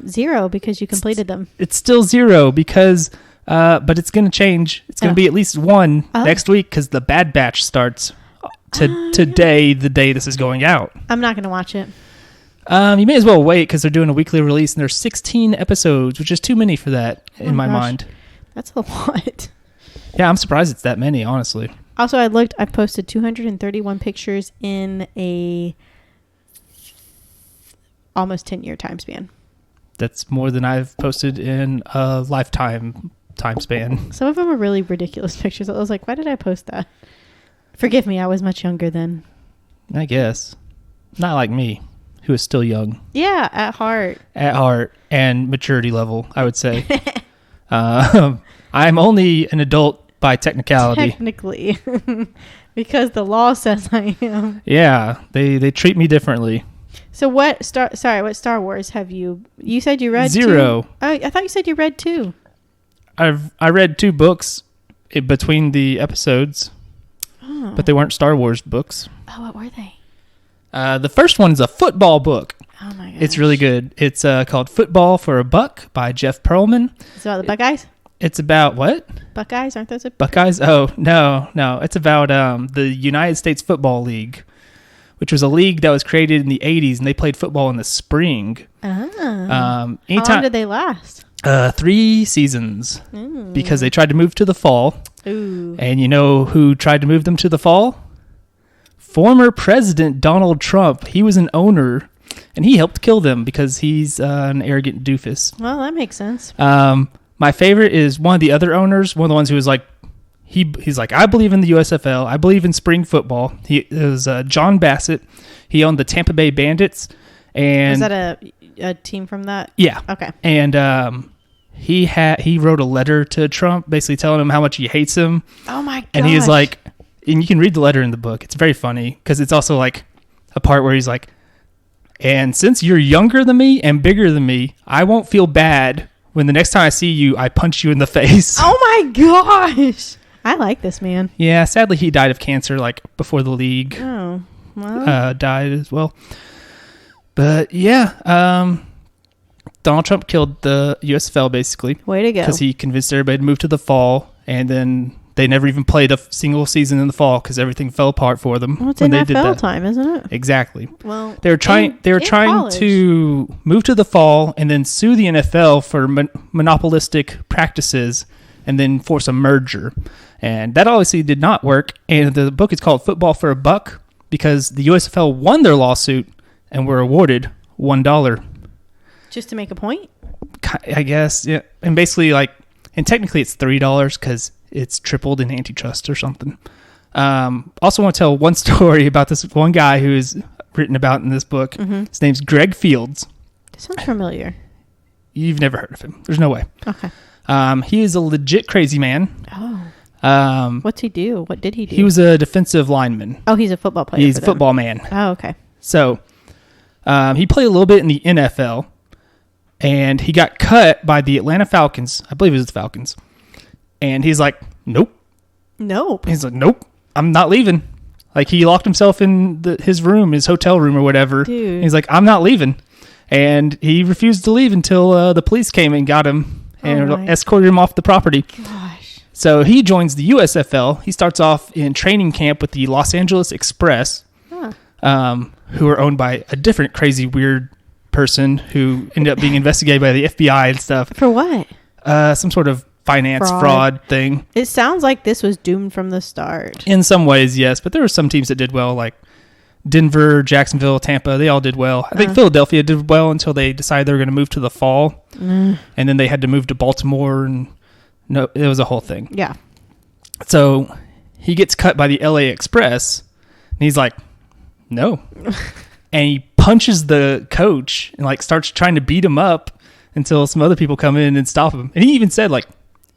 0 because you completed them? It's still 0 because, but it's going to change. It's going to be at least 1 next week because the Bad Batch starts today, the day this is going out. I'm not going to watch it. You may as well wait because they're doing a weekly release and there's 16 episodes, which is too many for that in my mind. That's a lot. Yeah, I'm surprised it's that many, honestly. Also, I posted 231 pictures in a almost 10-year time span. That's more than I've posted in a lifetime time span. Some of them are really ridiculous pictures. I was like, why did I post that? Forgive me, I was much younger then. I guess. Not like me, who is still young. Yeah, at heart. At heart and maturity level, I would say. I'm only an adult by technicality. Technically. Because the law says I am. Yeah, they treat me differently. So what Star Wars have you said you read 0. 2? Oh, I thought you said you read 2. I read 2 books between the episodes. Oh. But they weren't Star Wars books. Oh, what were they? The first one is a football book. Oh my gosh. It's really good. It's called Football for a Buck by Jeff Pearlman. It's about the Buckeyes? It's about what? Buckeyes? Aren't those Buckeyes? Oh, no. It's about the United States Football League, which was a league that was created in the 80s, and they played football in the spring. How long did they last? 3 seasons, because they tried to move to the fall. Ooh. And you know who tried to move them to the fall? Former President Donald Trump. He was an owner, and he helped kill them because he's an arrogant doofus. Well, that makes sense. My favorite is one of the other owners, one of the ones who was like, he's like, I believe in the USFL. I believe in spring football. It was John Bassett. He owned the Tampa Bay Bandits. And is that a team from that? Yeah. Okay. And he wrote a letter to Trump basically telling him how much he hates him. Oh my gosh. And he's like, and you can read the letter in the book. It's very funny because it's also like a part where he's like, and since you're younger than me and bigger than me, I won't feel bad when the next time I see you, I punch you in the face. Oh my gosh. I like this man. Yeah, sadly he died of cancer like before the league died as well. But yeah, Donald Trump killed the USFL basically. Way to go. Because he convinced everybody to move to the fall, and then they never even played a single season in the fall because everything fell apart for them. Well, it's when NFL they did that. Time, isn't it? Exactly. Well, they were trying to move to the fall and then sue the NFL for monopolistic practices and then force a merger. And that obviously did not work. And the book is called Football for a Buck because the USFL won their lawsuit and were awarded $1. Just to make a point? I guess, yeah. And basically, like, and technically it's $3 because it's tripled in antitrust or something. Also want to tell one story about this one guy who is written about in this book. Mm-hmm. His name's Greg Fields. This sounds familiar. You've never heard of him. There's no way. Okay. He is a legit crazy man. Oh. What's he do? What did he do? He was a defensive lineman. Oh, he's a football player. He's a football man. Oh, okay. So he played a little bit in the NFL, and he got cut by the Atlanta Falcons. I believe it was the Falcons. And he's like, nope. He's like, nope, I'm not leaving. Like, he locked himself in his room, his hotel room or whatever. Dude. He's like, I'm not leaving. And he refused to leave until the police came and got him and escorted him off the property. Gosh. So he joins the USFL. He starts off in training camp with the Los Angeles Express, who are owned by a different crazy, weird person who ended up being investigated by the FBI and stuff. For what? Some sort of finance fraud thing. It sounds like this was doomed from the start. In some ways, yes. But there were some teams that did well, like Denver, Jacksonville, Tampa. They all did well. I think Philadelphia did well until they decided they were going to move to the fall. And then they had to move to Baltimore. And no, it was a whole thing. Yeah. So he gets cut by the LA Express. And he's like, no. And he punches the coach and like starts trying to beat him up until some other people come in and stop him. And he even said, like,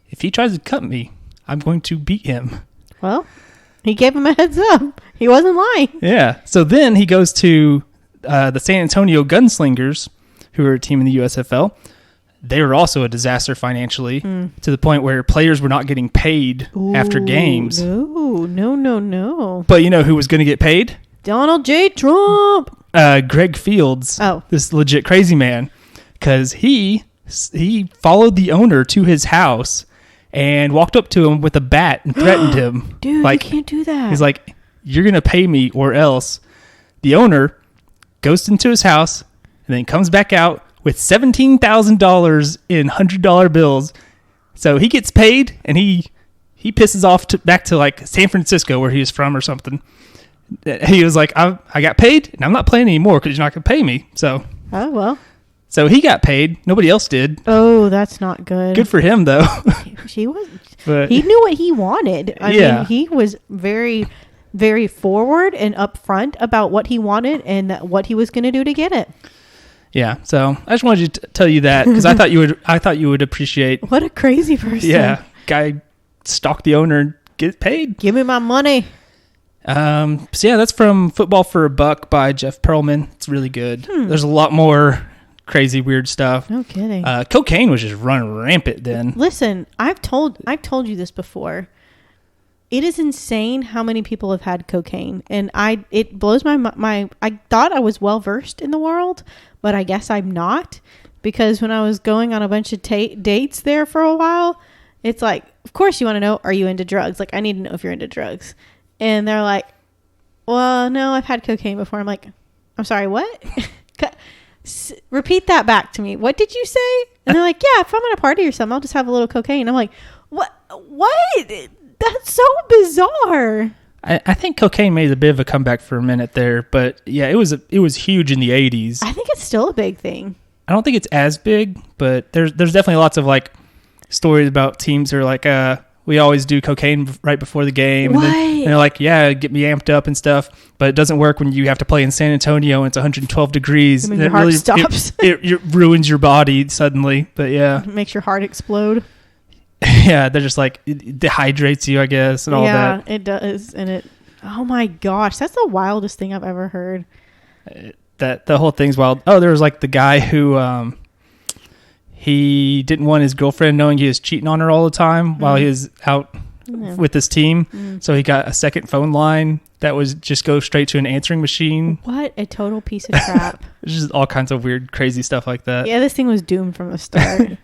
if he tries to cut me, I'm going to beat him. Well, he gave him a heads up. He wasn't lying. Yeah. So then he goes to the San Antonio Gunslingers, who are a team in the USFL. They were also a disaster financially to the point where players were not getting paid after games. No. But you know who was going to get paid? Donald J. Trump. Greg Fields. Oh. This legit crazy man. Because he followed the owner to his house and walked up to him with a bat and threatened him. Dude, like, you can't do that. He's like, you're going to pay me or else. The owner goes into his house and then comes back out with $17,000 in $100 bills. So he gets paid and he pisses off back to like San Francisco where he was from or something. He was like, I got paid and I'm not playing anymore because you're not going to pay me. So. Oh, well. So he got paid. Nobody else did. Oh, that's not good. Good for him, though. He knew what he wanted. I mean, he was very, very forward and upfront about what he wanted and what he was going to do to get it. Yeah. So I just wanted to tell you that because I thought you would appreciate. What a crazy person. Yeah, guy stalked the owner and get paid. Give me my money. So yeah, that's from Football for a Buck by Jeff Pearlman. It's really good. There's a lot more crazy weird stuff. No kidding. Cocaine was just running rampant then. Listen, I've told you this before. It is insane how many people have had cocaine, and it blows my I thought I was well versed in the world, but I guess I'm not, because when I was going on a bunch of dates there for a while, it's like, of course you want to know, are you into drugs? Like, I need to know if you're into drugs. And they're like, Well, no, I've had cocaine before. I'm like, I'm sorry, what? Repeat that back to me. What did you say? And they're like, yeah, if I'm at a party or something, I'll just have a little cocaine. I'm like, what? That's so bizarre. I think cocaine made a bit of a comeback for a minute there, but yeah, it was huge in the 80s. I think it's still a big thing. I don't think it's as big, but there's definitely lots of like stories about teams who are like, we always do cocaine right before the game. What? And they're like, yeah, get me amped up and stuff, but it doesn't work when you have to play in San Antonio and it's 112 degrees. I mean, your heart stops. It ruins your body suddenly, but yeah. It makes your heart explode. Yeah, they're just like, it dehydrates you, I guess, and all that. Yeah, it does. And oh my gosh, that's the wildest thing I've ever heard. That the whole thing's wild. Oh, there was like the guy who he didn't want his girlfriend knowing he was cheating on her all the time while he was out with his team. So he got a second phone line that was just go straight to an answering machine. What a total piece of crap. It's just all kinds of weird, crazy stuff like that. Yeah, this thing was doomed from the start.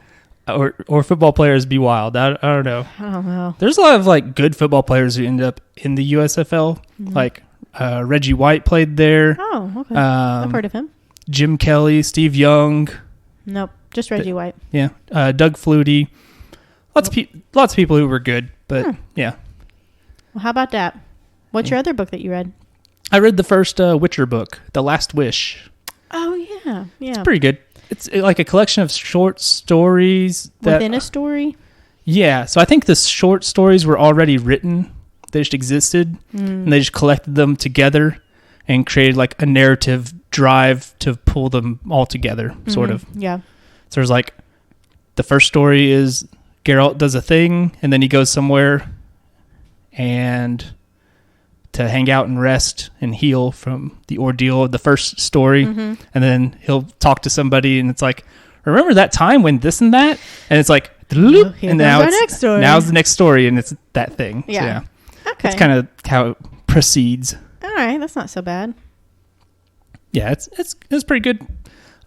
Or football players be wild. I don't know. I don't know. There's a lot of like good football players who end up in the USFL. Like Reggie White played there. Oh, okay. I've heard of him. Jim Kelly, Steve Young. Nope, just Reggie White. Yeah, Doug Flutie. Lots of people who were good, but yeah. Well, how about that? What's your other book that you read? I read the first Witcher book, The Last Wish. Oh yeah. It's pretty good. It's like a collection of short stories. Within a story? Yeah. So I think the short stories were already written. They just existed. And they just collected them together and created like a narrative drive to pull them all together, sort of. Yeah. So there's like, the first story is Geralt does a thing and then he goes somewhere and to hang out and rest and heal from the ordeal of the first story. And then he'll talk to somebody and it's like, remember that time when this and that? And it's like, and now it's now's the next story and it's that thing. Yeah. So yeah. Okay. That's kind of how it proceeds. All right. That's not so bad. Yeah, it's pretty good.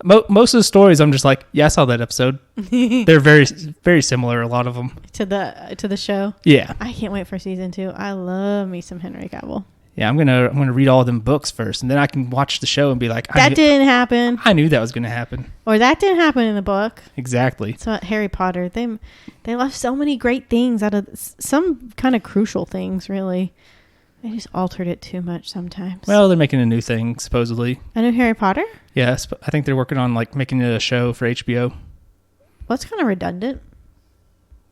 Most of the stories, I'm just like, yeah, I saw that episode. They're very, very similar, a lot of them. To the show? Yeah. I can't wait for season 2. I love me some Henry Cavill. Yeah, I'm gonna read all of them books first, and then I can watch the show and be like, that didn't happen. I knew that was gonna happen. Or that didn't happen in the book. Exactly. So Harry Potter, they left so many great things out of some kind of crucial things, really. They just altered it too much sometimes. Well, they're making a new thing, supposedly. A new Harry Potter? Yes, I think they're working on like making it a show for HBO. Well, that's kind of redundant.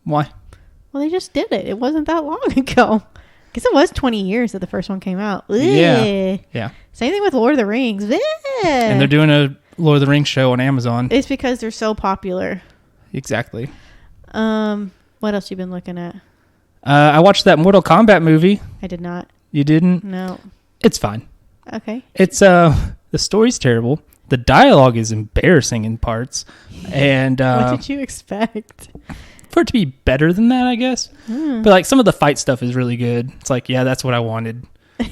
Why? Well, they just did it. It wasn't that long ago. I guess it was 20 years that the first one came out. Ugh. Yeah. Same thing with Lord of the Rings. Ugh. And they're doing a Lord of the Rings show on Amazon. It's because they're so popular. Exactly. What else you been looking at? I watched that Mortal Kombat movie. I did not. You didn't? No. It's fine. Okay. It's the story's terrible. The dialogue is embarrassing in parts. And what did you expect? For it to be better than that, I guess. But like some of the fight stuff is really good. It's like, yeah, that's what I wanted.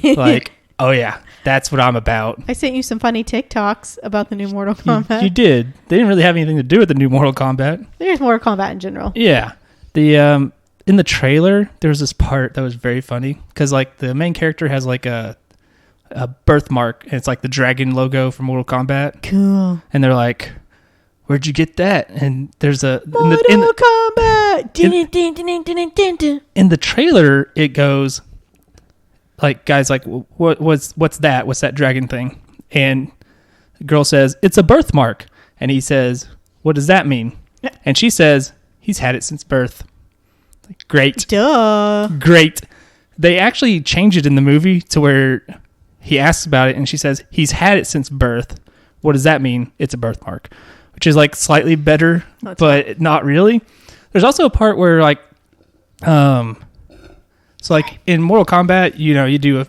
Like, oh yeah, that's what I'm about. I sent you some funny TikToks about the new Mortal Kombat. You did. They didn't really have anything to do with the new Mortal Kombat. There's Mortal Kombat in general. Yeah. The in the trailer, there was this part that was very funny because like the main character has like a birthmark and it's like the dragon logo from Mortal Kombat. Cool. And they're like, where'd you get that? And there's a Mortal Kombat. In the trailer, it goes like, guys, like, what's that? What's that dragon thing? And the girl says, it's a birthmark. And he says, what does that mean? And she says, he's had it since birth. Like, great. Duh. Great. They actually change it in the movie to where he asks about it and she says, he's had it since birth. What does that mean? It's a birthmark. Which is like slightly better, but not really. There's also a part where like, so like in Mortal Kombat, you know, you do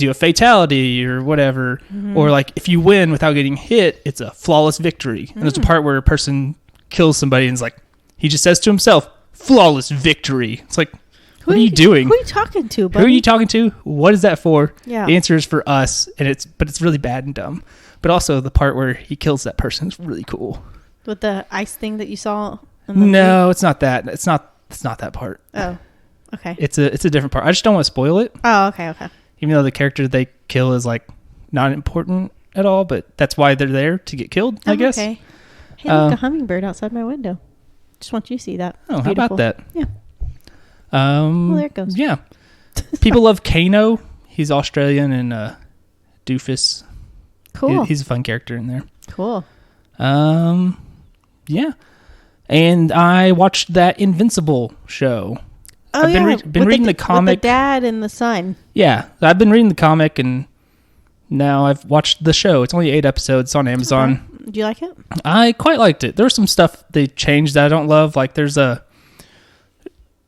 a fatality or whatever, or like if you win without getting hit, it's a flawless victory. And there's a part where a person kills somebody and it's like, he just says to himself, flawless victory. It's like, what are you doing? Who are you talking to, buddy? Who are you talking to? What is that for? Yeah. The answer is for us, and it's really bad and dumb. But also the part where he kills that person is really cool. With the ice thing that you saw? No, it's not that. It's not that part. Oh, okay. It's a different part. I just don't want to spoil it. Oh, okay. even though the character they kill is like not important at all, but that's why they're there to get killed, I guess. Okay. Hey, look, a hummingbird outside my window. Just want you to see that. Oh, how about that? Yeah. Well, there it goes. Yeah. People love Kano. He's Australian and Doofus. Cool. He's a fun character in there. Cool. Yeah. And I watched that Invincible show. Oh, I've been reading the comic. With the dad and the son. Yeah. I've been reading the comic and now I've watched the show. It's only 8 episodes on Amazon. Do you like it? I quite liked it. There was some stuff they changed that I don't love. Like there's not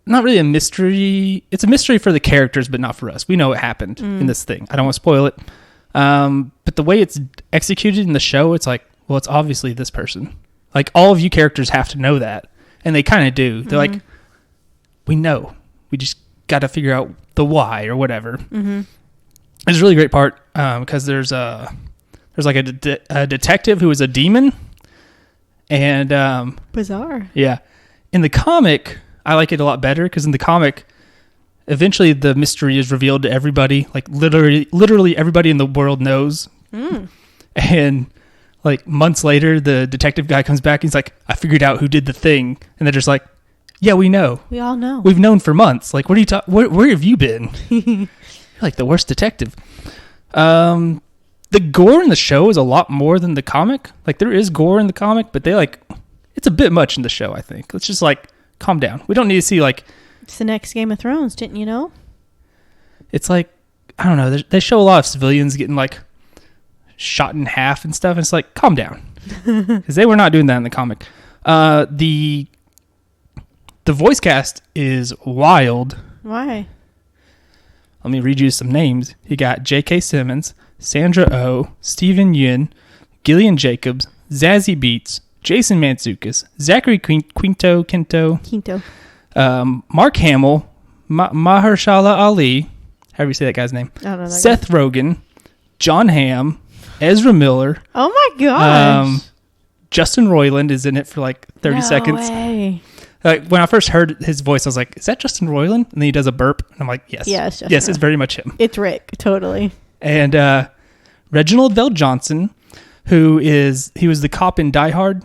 really a mystery. It's a mystery for the characters, but not for us. We know what happened in this thing. I don't want to spoil it. But the way it's executed in the show, it's like, well, it's obviously this person. Like all of you characters have to know that. And they kind of do. They're like, we know. We just got to figure out the why or whatever. Mm-hmm. It's a really great part because there's like a detective who is a demon. And bizarre. Yeah. In the comic, I like it a lot better because in the comic, eventually the mystery is revealed to everybody. Like literally everybody in the world knows. And like months later, the detective guy comes back and he's like, I figured out who did the thing. And they're just like, yeah, we know. We all know. We've known for months. Like, what are you where have you been? You're like the worst detective. The gore in the show is a lot more than the comic. Like there is gore in the comic, but it's a bit much in the show, I think. Let's just like calm down. We don't need to see like it's the next Game of Thrones, didn't you know? It's like, I don't know. They show a lot of civilians getting like shot in half and stuff. And it's like, calm down. Because they were not doing that in the comic. The voice cast is wild. Why? Let me read you some names. You got J.K. Simmons, Sandra Oh, Stephen Yun, Gillian Jacobs, Zazie Beetz, Jason Mantzoukas, Zachary Quinto, Mark Hamill, Mahershala Ali, however you say that guy's name, Seth Rogen, John Hamm, Ezra Miller. Oh my gosh. Justin Roiland is in it for like 30 seconds. Way. When I first heard his voice, I was like, is that Justin Roiland? And then he does a burp. And I'm like, yes. Yes, it's very much him. It's Rick, totally. And Reginald Vell Johnson, he was the cop in Die Hard.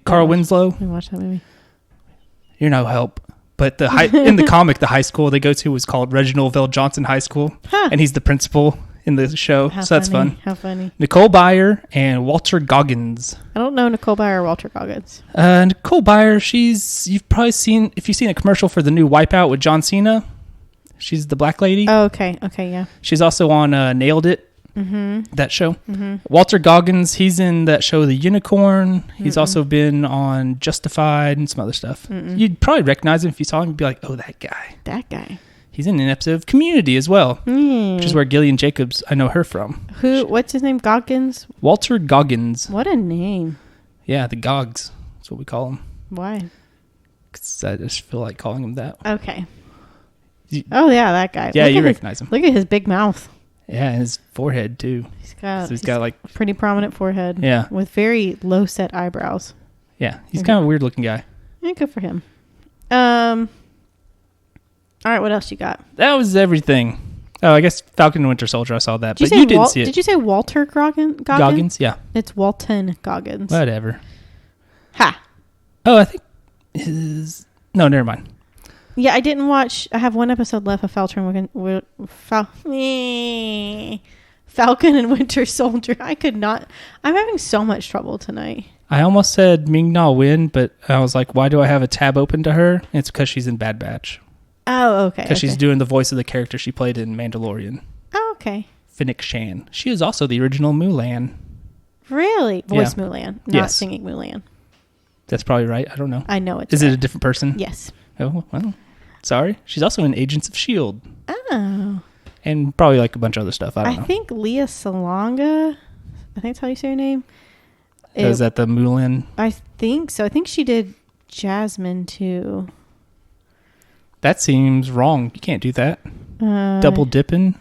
Carl Winslow. I watched that movie. You're no help. But in the comic, the high school they go to was called Reginald Vell Johnson High School. Huh. And he's the principal in the show. That's fun. How funny. Nicole Byer and Walter Goggins. I don't know Nicole Byer or Walter Goggins. Nicole Byer, you've probably seen, if you've seen a commercial for the new Wipeout with John Cena, she's the black lady. Oh, okay. Okay, yeah. She's also on Nailed It. Mm-hmm. That show. Mm-hmm. Walter Goggins, he's in that show The Unicorn. He's also been on Justified and some other stuff. You'd probably recognize him if you saw him. You'd be like, oh, that guy. That guy. He's in an episode of Community as well, which is where Gillian Jacobs, I know her from. What's his name? Goggins? Walter Goggins. What a name. Yeah, the Gogs. That's what we call him. Why? Because I just feel like calling him that. Okay. Oh, yeah, that guy. Yeah, you recognize him. Look at his big mouth. Yeah, and his forehead, too. He's got like a pretty prominent forehead. Yeah. With very low-set eyebrows. Yeah, he's kind of a weird-looking guy. Yeah, good for him. All right, what else you got? That was everything. Oh, I guess Falcon and Winter Soldier, I saw that, but you didn't see it. Did you say Walter Goggins? Goggins, yeah. It's Walton Goggins. Whatever. Ha. Oh, I think no, never mind. Yeah, I didn't watch. I have one episode left of Falcon and Winter Soldier. I could not. I'm having so much trouble tonight. I almost said Ming-Na Wen, but I was like, why do I have a tab open to her? And it's because she's in Bad Batch. Oh, okay. Because she's doing the voice of the character she played in Mandalorian. Oh, okay. Fennec Shan. She is also the original Mulan. Really? Voice Mulan, not singing Mulan. That's probably right. I don't know. I know it's Is it a different person? Yes. Oh, well, sorry. She's also in Agents of S.H.I.E.L.D. Oh. And probably like a bunch of other stuff. I don't know. I think Lea Salonga, I think that's how you say her name. Is that the Mulan? I think so. I think she did Jasmine too. That seems wrong. You can't do that. Double dipping.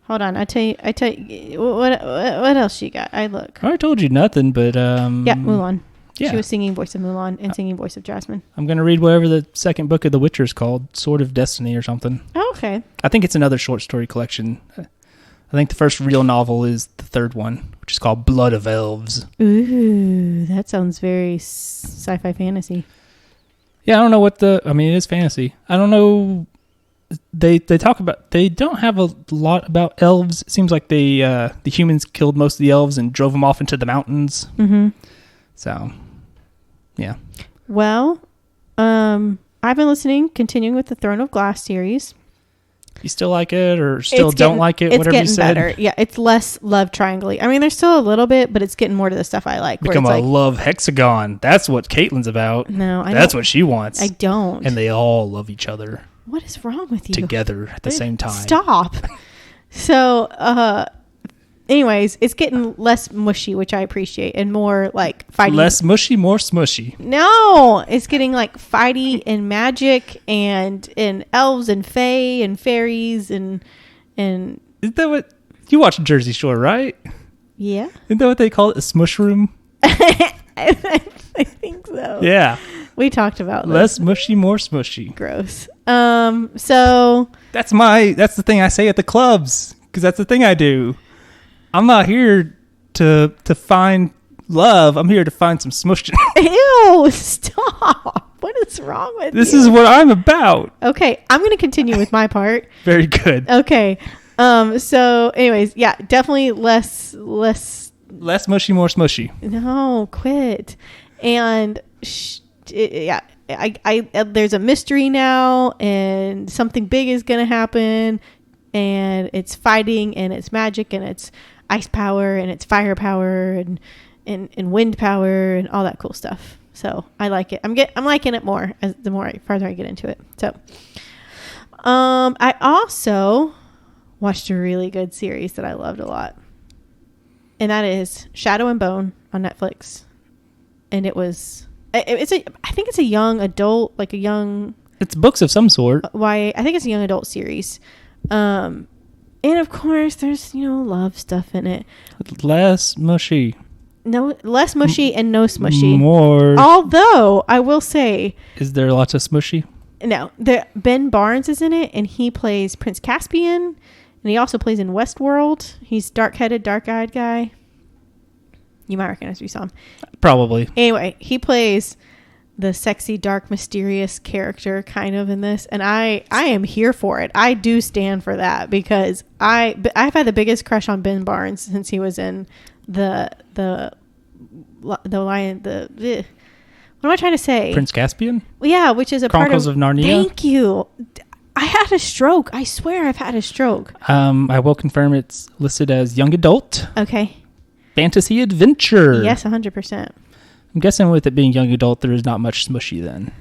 Hold on. I tell you. What else you got? I look. I told you nothing, but yeah, Mulan. Yeah. She was singing voice of Mulan and singing voice of Jasmine. I'm going to read whatever the second book of The Witcher is called, Sword of Destiny or something. Oh, okay. I think it's another short story collection. I think the first real novel is the third one, which is called Blood of Elves. Ooh, that sounds very sci-fi fantasy. Yeah, I don't know what it is fantasy. I don't know. They don't have a lot about elves. It seems like the humans killed most of the elves and drove them off into the mountains. Mm-hmm. So, yeah. Well, I've been continuing with the Throne of Glass series. You still like it or still don't like it? Whatever you said. Better. Yeah, it's less love triangle-y. I mean, there's still a little bit, but it's getting more to the stuff I like. Become a love hexagon. That's what Caitlin's about. No, that's what she wants. I don't. And they all love each other. What is wrong with you? Together at the same time. Stop. So, anyways, it's getting less mushy, which I appreciate, and more like fighting. Less mushy, more smushy. No, it's getting like fighty and magic and elves and fae and fairies and. Isn't that what you watch Jersey Shore, right? Yeah. Isn't that what they call it? A smush room? I think so. Yeah. We talked about this. Less mushy, more smushy. Gross. So that's the thing I say at the clubs, because that's the thing I do. I'm not here to find love. I'm here to find some smush. Ew, stop. What is wrong with you? This is what I'm about. Okay, I'm going to continue with my part. Very good. Okay. So anyways, yeah, definitely less mushy, more smushy. No, quit. And yeah, I there's a mystery now, and something big is going to happen, and it's fighting, and it's magic, and it's ice power, and it's fire power, and wind power, and all that cool stuff. So I like it. I'm liking it more as farther I get into it. So, I also watched a really good series that I loved a lot, and that is Shadow and Bone on Netflix. And I think it's a young adult, like a young. It's books of some sort. I think it's a young adult series. And of course, there's love stuff in it. Less mushy. No, less mushy and no smushy. More. Although I will say, is there lots of smushy? No, Ben Barnes is in it, and he plays Prince Caspian, and he also plays in Westworld. He's dark-headed, dark-eyed guy. You might recognize if you saw him. Probably. Anyway, he plays the sexy, dark, mysterious character kind of in this, and I am here for it. I do stand for that, because I've had the biggest crush on Ben Barnes since he was in the lion. What am I trying to say? Prince Caspian? Yeah, which is a Chronicles part of Narnia. Thank you. I had a stroke. I swear I've had a stroke. I will confirm it's listed as young adult. Okay. Fantasy adventure. Yes, 100%. I'm guessing with it being young adult, there is not much smushy then.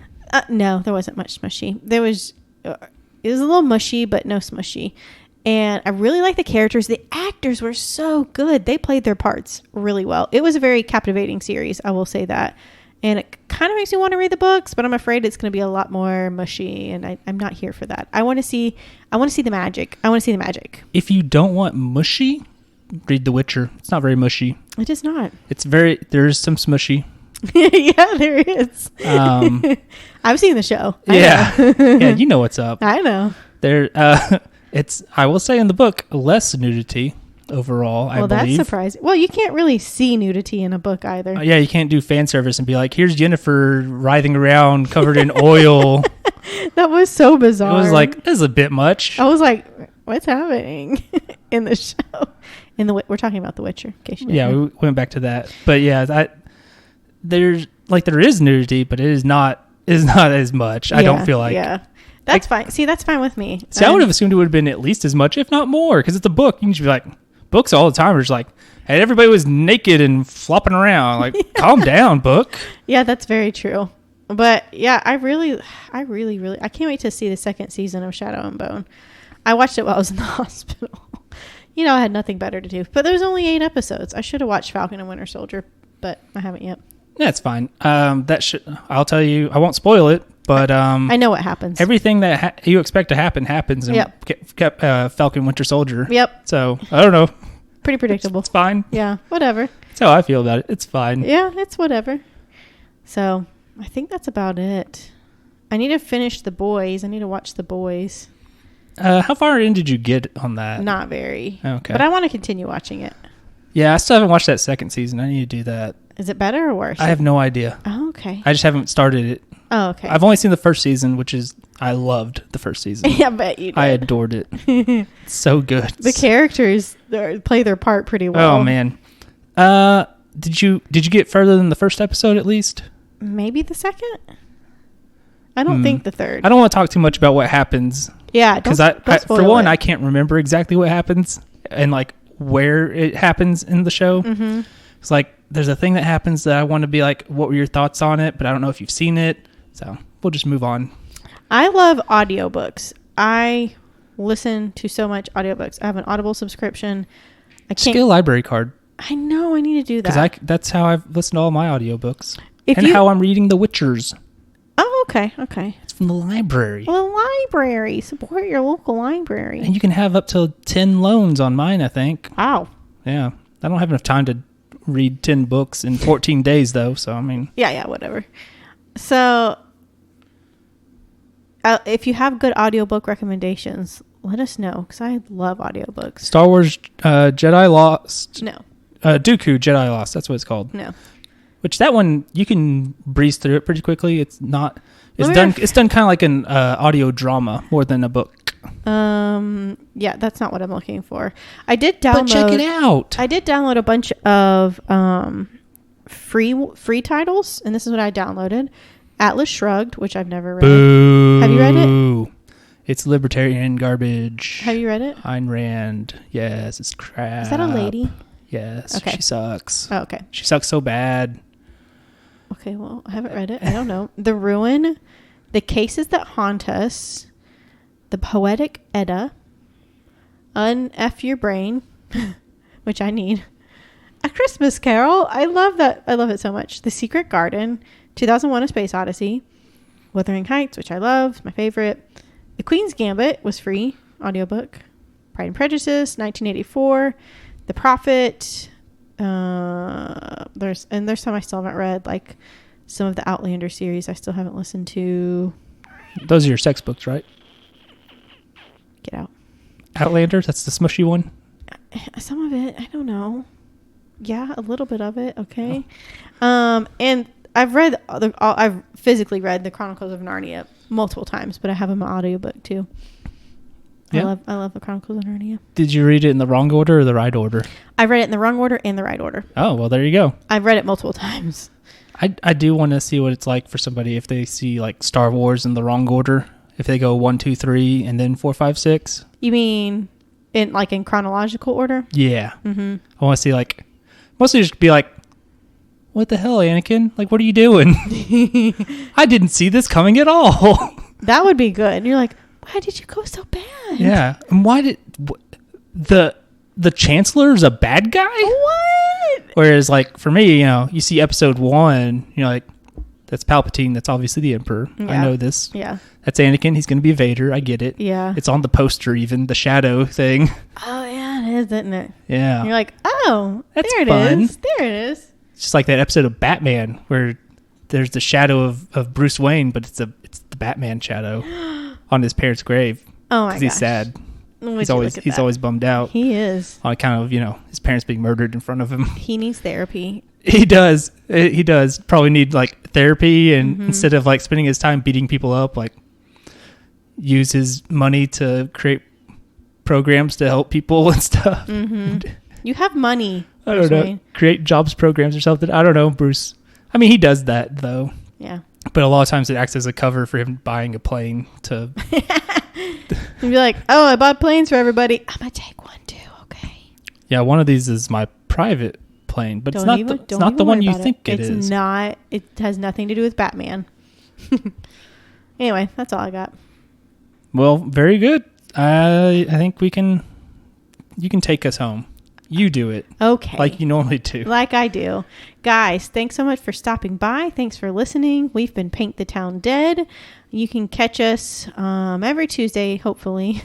No, there wasn't much smushy. It was a little mushy, but no smushy. And I really like the characters. The actors were so good. They played their parts really well. It was a very captivating series, I will say that. And it kind of makes me want to read the books, but I'm afraid it's going to be a lot more mushy, and I'm not here for that. I want to see the magic. If you don't want mushy, read The Witcher. It's not very mushy. It is not. There's some smushy. Yeah, there is. I've seen the show. Yeah, you know what's up. I know. I will say in the book, less nudity overall, I believe. Well, that's surprising. Well, you can't really see nudity in a book either. Yeah, you can't do fan service and be like, here's Jennifer writhing around covered in oil. That was so bizarre. It was like, this is a bit much. I was like, what's happening in the show? We're talking about The Witcher. In case you didn't know. We went back to that. But yeah, there is nudity, but it is not as much. I don't feel like. Yeah. That's fine. See, that's fine with me. See, I would have assumed it would have been at least as much, if not more, because it's a book. You can just be like, books all the time are just like, hey, everybody was naked and flopping around. Like, calm down, book. Yeah, that's very true. But yeah, I really, I can't wait to see the second season of Shadow and Bone. I watched it while I was in the hospital. I had nothing better to do. But there's only 8 episodes. I should have watched Falcon and Winter Soldier, but I haven't yet. Yeah, it's fine. I'll tell you, I won't spoil it, but I know what happens. Everything that you expect to happens in Falcon Winter Soldier. Yep. So, I don't know. Pretty predictable. It's fine. Yeah, whatever. That's how I feel about it. It's fine. Yeah, it's whatever. So I think that's about it. I need to finish The Boys. I need to watch The Boys. How far in did you get on that? Not very. Okay. But I want to continue watching it. Yeah, I still haven't watched that second season. I need to do that. Is it better or worse? I have no idea. Oh, okay. I just haven't started it. Oh, okay. I've only seen the first season, which is, I loved the first season. Yeah, I bet you did. I adored it. It's so good. The characters play their part pretty well. Oh, man. Did you get further than the first episode at least? Maybe the second? I don't think the third. I don't want to talk too much about what happens. Yeah, because for one, I can't remember exactly what happens and like where it happens in the show. Mm-hmm. It's like there's a thing that happens that I want to be like, what were your thoughts on it? But I don't know if you've seen it, so we'll just move on. I love audiobooks. I listen to so much audiobooks. I have an Audible subscription. Just get a library card. I know I need to do that. Because that's how I've listened to all my audiobooks. How I'm reading The Witchers. Oh, okay. It's from the library. Well, library. Support your local library. And you can have up to 10 loans on mine, I think. Wow. Yeah. I don't have enough time to read 10 books in 14 days, though. So, I mean. Yeah, whatever. So, if you have good audiobook recommendations, let us know. Because I love audiobooks. Star Wars Jedi Lost. No. Dooku Jedi Lost. That's what it's called. No. Which that one, you can breeze through it pretty quickly. It's not... It's done kind of like an audio drama more than a book. Yeah, that's not what I'm looking for. I did download. But check it out. I did download a bunch of free titles, and this is what I downloaded: Atlas Shrugged, which I've never read. Boo. Have you read it? It's libertarian garbage. Have you read it? Ayn Rand. Yes, it's crap. Is that a lady? Yes. Okay. She sucks. Oh, okay. She sucks so bad. Okay, well, I haven't read it. I don't know. The Ruin, The Cases That Haunt Us, The Poetic Edda, Un-F Your Brain, which I need, A Christmas Carol. I love that. I love it so much. The Secret Garden, 2001: A Space Odyssey, Wuthering Heights, which I love, my favorite. The Queen's Gambit was free, audiobook. Pride and Prejudice, 1984. The Prophet. There's some I still haven't read, like some of the Outlander series I still haven't listened to. Those are your sex books, right? Get out. Outlander, that's the smushy one? Some of it, I don't know. Yeah, a little bit of it, okay. Oh. And I've physically read the Chronicles of Narnia multiple times, but I have them on audiobook too. Yeah. I love the Chronicles of Narnia. Did you read it in the wrong order or the right order? I read it in the wrong order and the right order. Oh, well, there you go. I've read it multiple times. I do want to see what it's like for somebody if they see like Star Wars in the wrong order. If they go 1, 2, 3 and then 4, 5, 6. You mean in chronological order? Yeah. Mm-hmm. I want to see mostly just be like, what the hell, Anakin? Like, what are you doing? I didn't see this coming at all. That would be good. And you're like, why did you go so bad? Yeah. And why did the Chancellor's a bad guy? What? Whereas, like, for me, you see episode 1, you're like, that's Palpatine. That's obviously the Emperor. Yeah. I know this. Yeah. That's Anakin. He's going to be Vader. I get it. Yeah. It's on the poster, even the shadow thing. Oh, yeah, it is, isn't it? Yeah. And you're like, oh, that's there it fun. is. There it is. It's just like that episode of Batman where there's the shadow of Bruce Wayne, but it's the Batman shadow on his parents' grave. Oh my gosh. Because he's sad. He's always bummed out. He is. On account of, his parents being murdered in front of him. He needs therapy. He does. He does probably need like therapy, and instead of like spending his time beating people up, like use his money to create programs to help people and stuff. Mm-hmm. You have money. I don't know. Create jobs programs or something. I don't know, Bruce. I mean, he does that though. Yeah. But a lot of times it acts as a cover for him buying a plane to. You'd be like, oh, I bought planes for everybody. I'm gonna take one too. Okay. Yeah, one of these is my private plane, but it's not the one you think it is. It's not. It has nothing to do with Batman. Anyway, that's all I got. Well, very good. I think you can take us home. You do it. Okay. Like you normally do. Like I do. Guys, thanks so much for stopping by. Thanks for listening. We've been Paint the Town Dead. You can catch us every Tuesday, hopefully.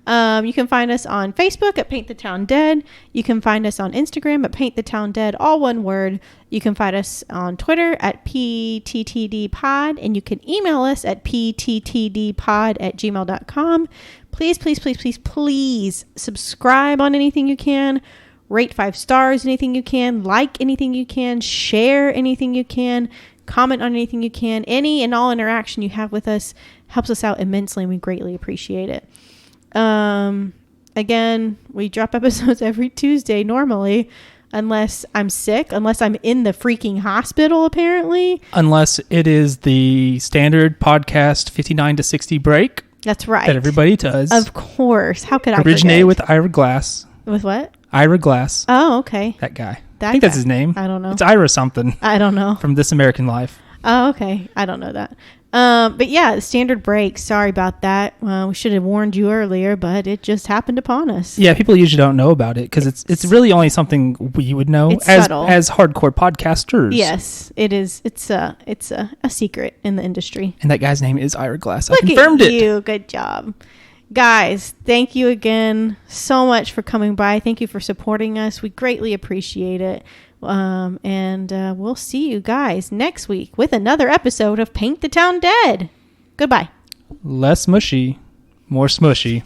You can find us on Facebook at Paint the Town Dead. You can find us on Instagram at Paint the Town Dead, all one word. You can find us on Twitter at PTTDpod, and you can email us at pttdpod@gmail.com. Please, please, please, please, please subscribe on anything you can. Rate 5 stars anything you can. Like anything you can. Share anything you can. Comment on anything you can. Any and all interaction you have with us helps us out immensely, and we greatly appreciate it. Again, we drop episodes every Tuesday normally, unless I'm sick, unless I'm in the freaking hospital, apparently. Unless it is the standard podcast 59 to 60 break. That's right. That everybody does. Of course. How could I Originated with Ira Glass. With what? Ira Glass. Oh, okay. That guy. I think that's his name. I don't know. It's Ira something. I don't know. From This American Life. Oh, okay. I don't know that. But yeah, standard break. Sorry about that. We should have warned you earlier, but it just happened upon us. Yeah, people usually don't know about it because it's really only something we would know as hardcore podcasters. Yes, it is. It's a secret in the industry. And that guy's name is Ira Glass. Look, I confirmed at you. Good job. Guys, thank you again so much for coming by. Thank you for supporting us. We greatly appreciate it. And we'll see you guys next week with another episode of Paint the Town Dead. Goodbye. Less mushy, more smushy.